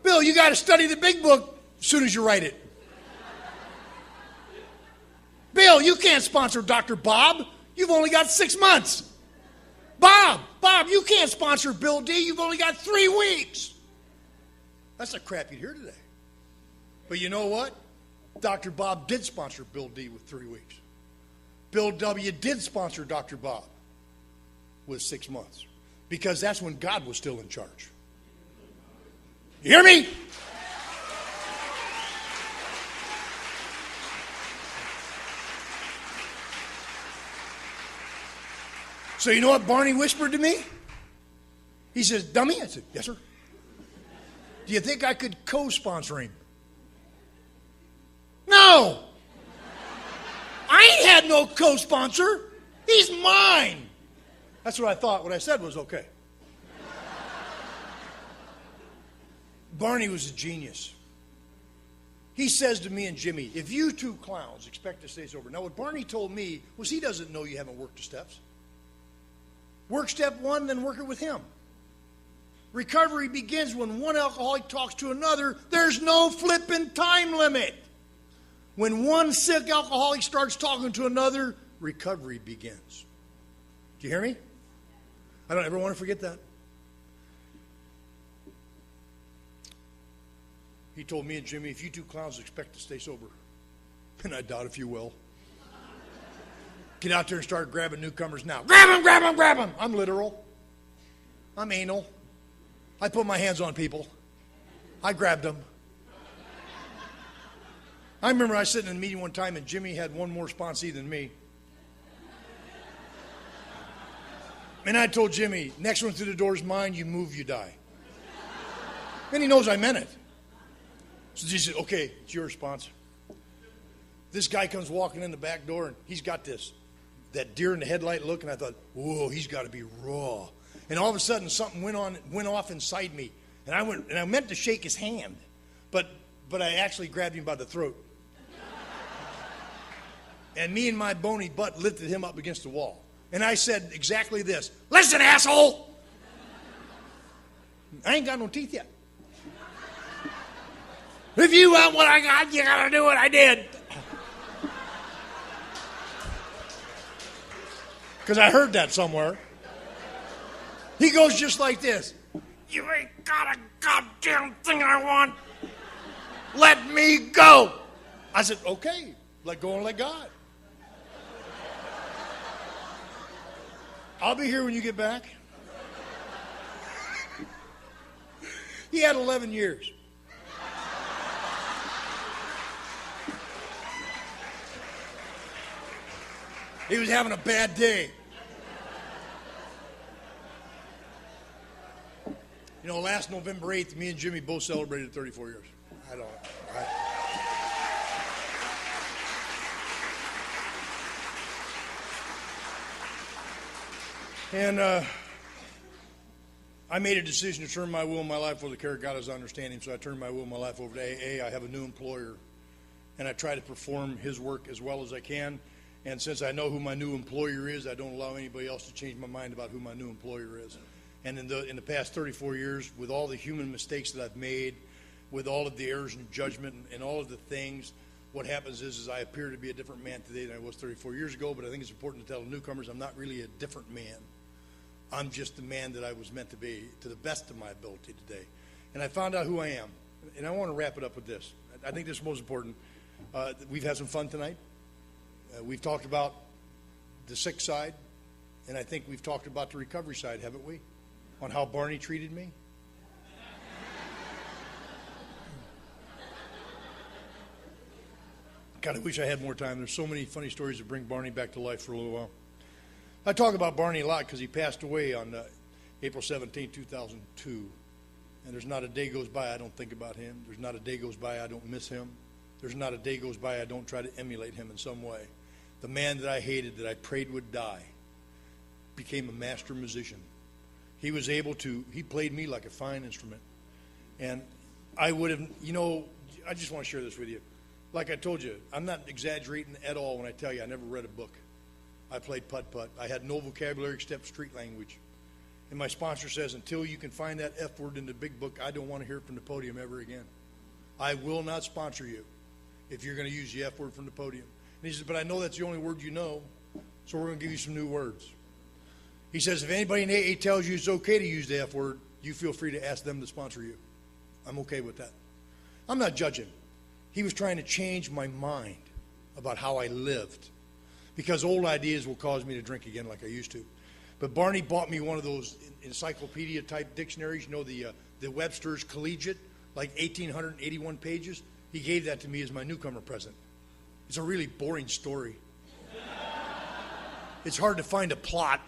Bill, you got to study the big book as soon as you write it. Bill, you can't sponsor Dr. Bob. You've only got 6 months. Bob, you can't sponsor Bill D. You've only got 3 weeks. That's the crap you'd hear today. But you know what? Dr. Bob did sponsor Bill D with 3 weeks. Bill W. did sponsor Dr. Bob with 6 months. Because that's when God was still in charge. You hear me? So you know what Barney whispered to me? He says, dummy? I said, yes, sir. Do you think I could co-sponsor him? No. I ain't had no co-sponsor. He's mine. That's what I thought. What I said was okay. Barney was a genius. He says to me and Jimmy, if you two clowns expect to stay sober. Now what Barney told me was he doesn't know you haven't worked the steps. Work step 1, then work it with him. Recovery begins when one alcoholic talks to another. There's no flipping time limit. When one sick alcoholic starts talking to another, recovery begins. Do you hear me? I don't ever want to forget that. He told me and Jimmy, if you two clowns expect to stay sober, and I doubt if you will, get out there and start grabbing newcomers now. Grab them, grab them, grab them. I'm literal. I'm anal. I put my hands on people. I grabbed them. I remember I was sitting in a meeting one time and Jimmy had one more sponsee than me. And I told Jimmy, next one through the door is mine, you move, you die. And he knows I meant it. So he said, okay, it's your sponsor. This guy comes walking in the back door and he's got that deer in the headlight look, and I thought, whoa, he's got to be raw. And all of a sudden something went off inside me. And I meant to shake his hand, but I actually grabbed him by the throat. And me and my bony butt lifted him up against the wall. And I said exactly this, listen, asshole! I ain't got no teeth yet. If you want what I got, you got to do what I did. Because I heard that somewhere. He goes just like this. You ain't got a goddamn thing I want. Let me go. I said, okay, let go and let God. I'll be here when you get back. He had 11 years. He was having a bad day. You know, last November 8th, me and Jimmy both celebrated 34 years. And I made a decision to turn my will and my life over to the care of God as I understand Him, so I turned my will and my life over to AA. I have a new employer, and I try to perform his work as well as I can. And since I know who my new employer is, I don't allow anybody else to change my mind about who my new employer is. And in the past 34 years, with all the human mistakes that I've made, with all of the errors in judgment and all of the things, what happens is I appear to be a different man today than I was 34 years ago, but I think it's important to tell the newcomers I'm not really a different man. I'm just the man that I was meant to be to the best of my ability today. And I found out who I am. And I want to wrap it up with this. I think this is most important. We've had some fun tonight. We've talked about the sick side, and I think we've talked about the recovery side, haven't we? On how Barney treated me. God, I wish I had more time. There's so many funny stories that bring Barney back to life for a little while. I talk about Barney a lot because he passed away on April 17, 2002. And there's not a day goes by I don't think about him. There's not a day goes by I don't miss him. There's not a day goes by I don't try to emulate him in some way. The man that I hated, that I prayed would die, became a master musician. He was able to, he played me like a fine instrument. And I would have, you know, I just want to share this with you. Like I told you, I'm not exaggerating at all when I tell you I never read a book. I played putt-putt. I had no vocabulary except street language. And my sponsor says, until you can find that F word in the big book, I don't want to hear it from the podium ever again. I will not sponsor you if you're going to use the F word from the podium. And he says, but I know that's the only word you know, so we're going to give you some new words. He says, if anybody in AA tells you it's okay to use the F word, you feel free to ask them to sponsor you. I'm okay with that. I'm not judging. He was trying to change my mind about how I lived, because old ideas will cause me to drink again like I used to. But Barney bought me one of those encyclopedia-type dictionaries, you know, the Webster's Collegiate, like 1,881 pages. He gave that to me as my newcomer present. It's a really boring story. It's hard to find a plot.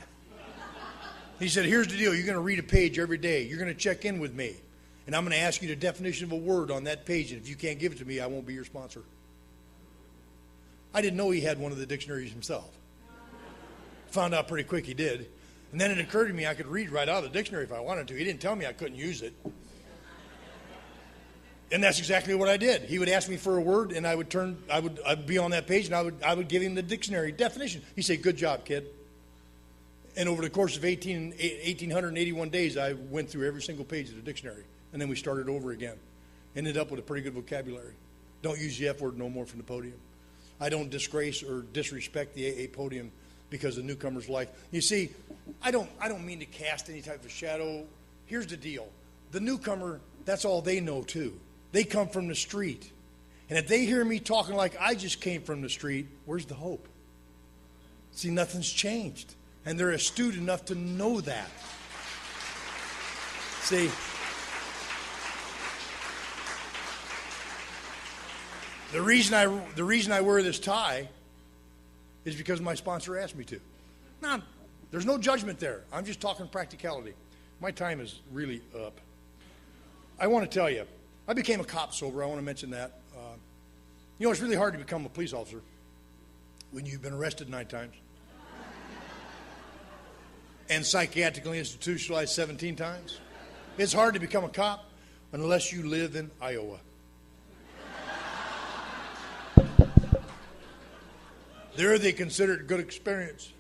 He said, here's the deal. You're going to read a page every day. You're going to check in with me. And I'm going to ask you the definition of a word on that page. And if you can't give it to me, I won't be your sponsor. I didn't know he had one of the dictionaries himself. Found out pretty quick he did. And then it occurred to me I could read right out of the dictionary if I wanted to. He didn't tell me I couldn't use it. And that's exactly what I did. He would ask me for a word, and I'd be on that page, and I would give him the dictionary definition. He'd say, good job, kid. And over the course of 1,881 days, I went through every single page of the dictionary. And then we started over again. Ended up with a pretty good vocabulary. Don't use the F word no more from the podium. I don't disgrace or disrespect the AA podium because of newcomer's life. You see, I don't mean to cast any type of shadow. Here's the deal. The newcomer, that's all they know too. They come from the street. And if they hear me talking like I just came from the street, where's the hope? See, nothing's changed. And they're astute enough to know that. See, the reason I wear this tie is because my sponsor asked me to. Now, there's no judgment there. I'm just talking practicality. My time is really up. I want to tell you, I became a cop sober. I want to mention that. You know, it's really hard to become a police officer when you've been arrested 9 times and psychiatrically institutionalized 17 times. It's hard to become a cop unless you live in Iowa. There they consider it a good experience.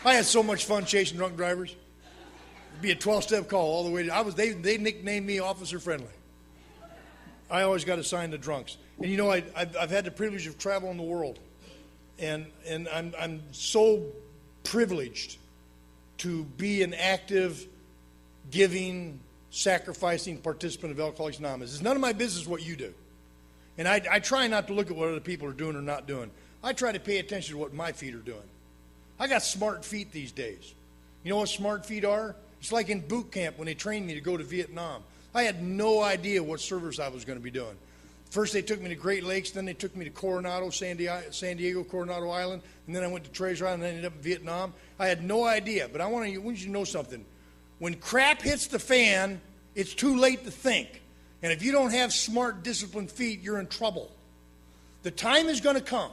I had so much fun chasing drunk drivers. It'd be a 12-step call all the way to, they nicknamed me Officer Friendly. I always got assigned to drunks. And you know, I've had the privilege of traveling the world. And I'm so privileged to be an active, giving, sacrificing participant of Alcoholics Anonymous. It's none of my business what you do. And I try not to look at what other people are doing or not doing. I try to pay attention to what my feet are doing. I got smart feet these days. You know what smart feet are? It's like in boot camp when they trained me to go to Vietnam. I had no idea what service I was going to be doing. First they took me to Great Lakes, then they took me to Coronado, San Diego, Coronado Island, and then I went to Treasure Island and ended up in Vietnam. I had no idea, but I want you to know something. When crap hits the fan, it's too late to think. And if you don't have smart, disciplined feet, you're in trouble. The time is going to come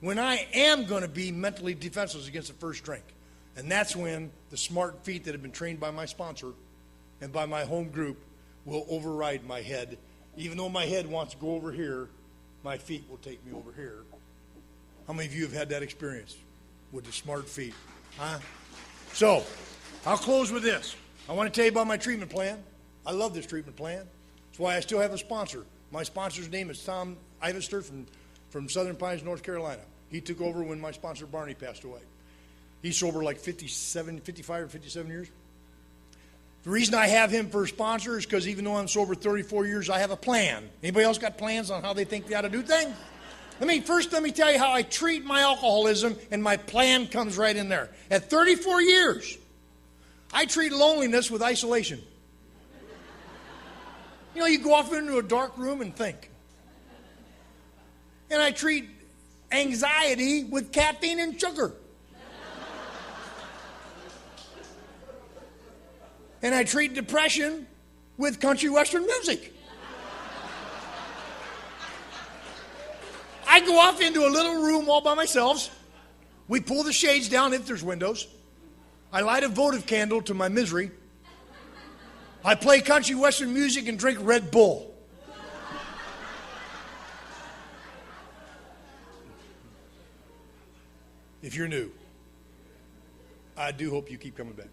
when I am going to be mentally defenseless against the first drink. And that's when the smart feet that have been trained by my sponsor and by my home group will override my head. Even though my head wants to go over here, my feet will take me over here. How many of you have had that experience with the smart feet? Huh? So, I'll close with this. I want to tell you about my treatment plan. I love this treatment plan. That's why I still have a sponsor. My sponsor's name is Tom Ivester from Southern Pines, North Carolina. He took over when my sponsor Barney passed away. He's sober like 55 or 57 years. The reason I have him for a sponsor is because even though I'm sober 34 years, I have a plan. Anybody else got plans on how they think they ought to do things? Let me tell you how I treat my alcoholism, and my plan comes right in there. At 34 years, I treat loneliness with isolation. You know, you go off into a dark room and think. And I treat anxiety with caffeine and sugar. And I treat depression with country western music. I go off into a little room all by myself. We pull the shades down if there's windows. I light a votive candle to my misery. I play country western music and drink Red Bull. If you're new, I do hope you keep coming back.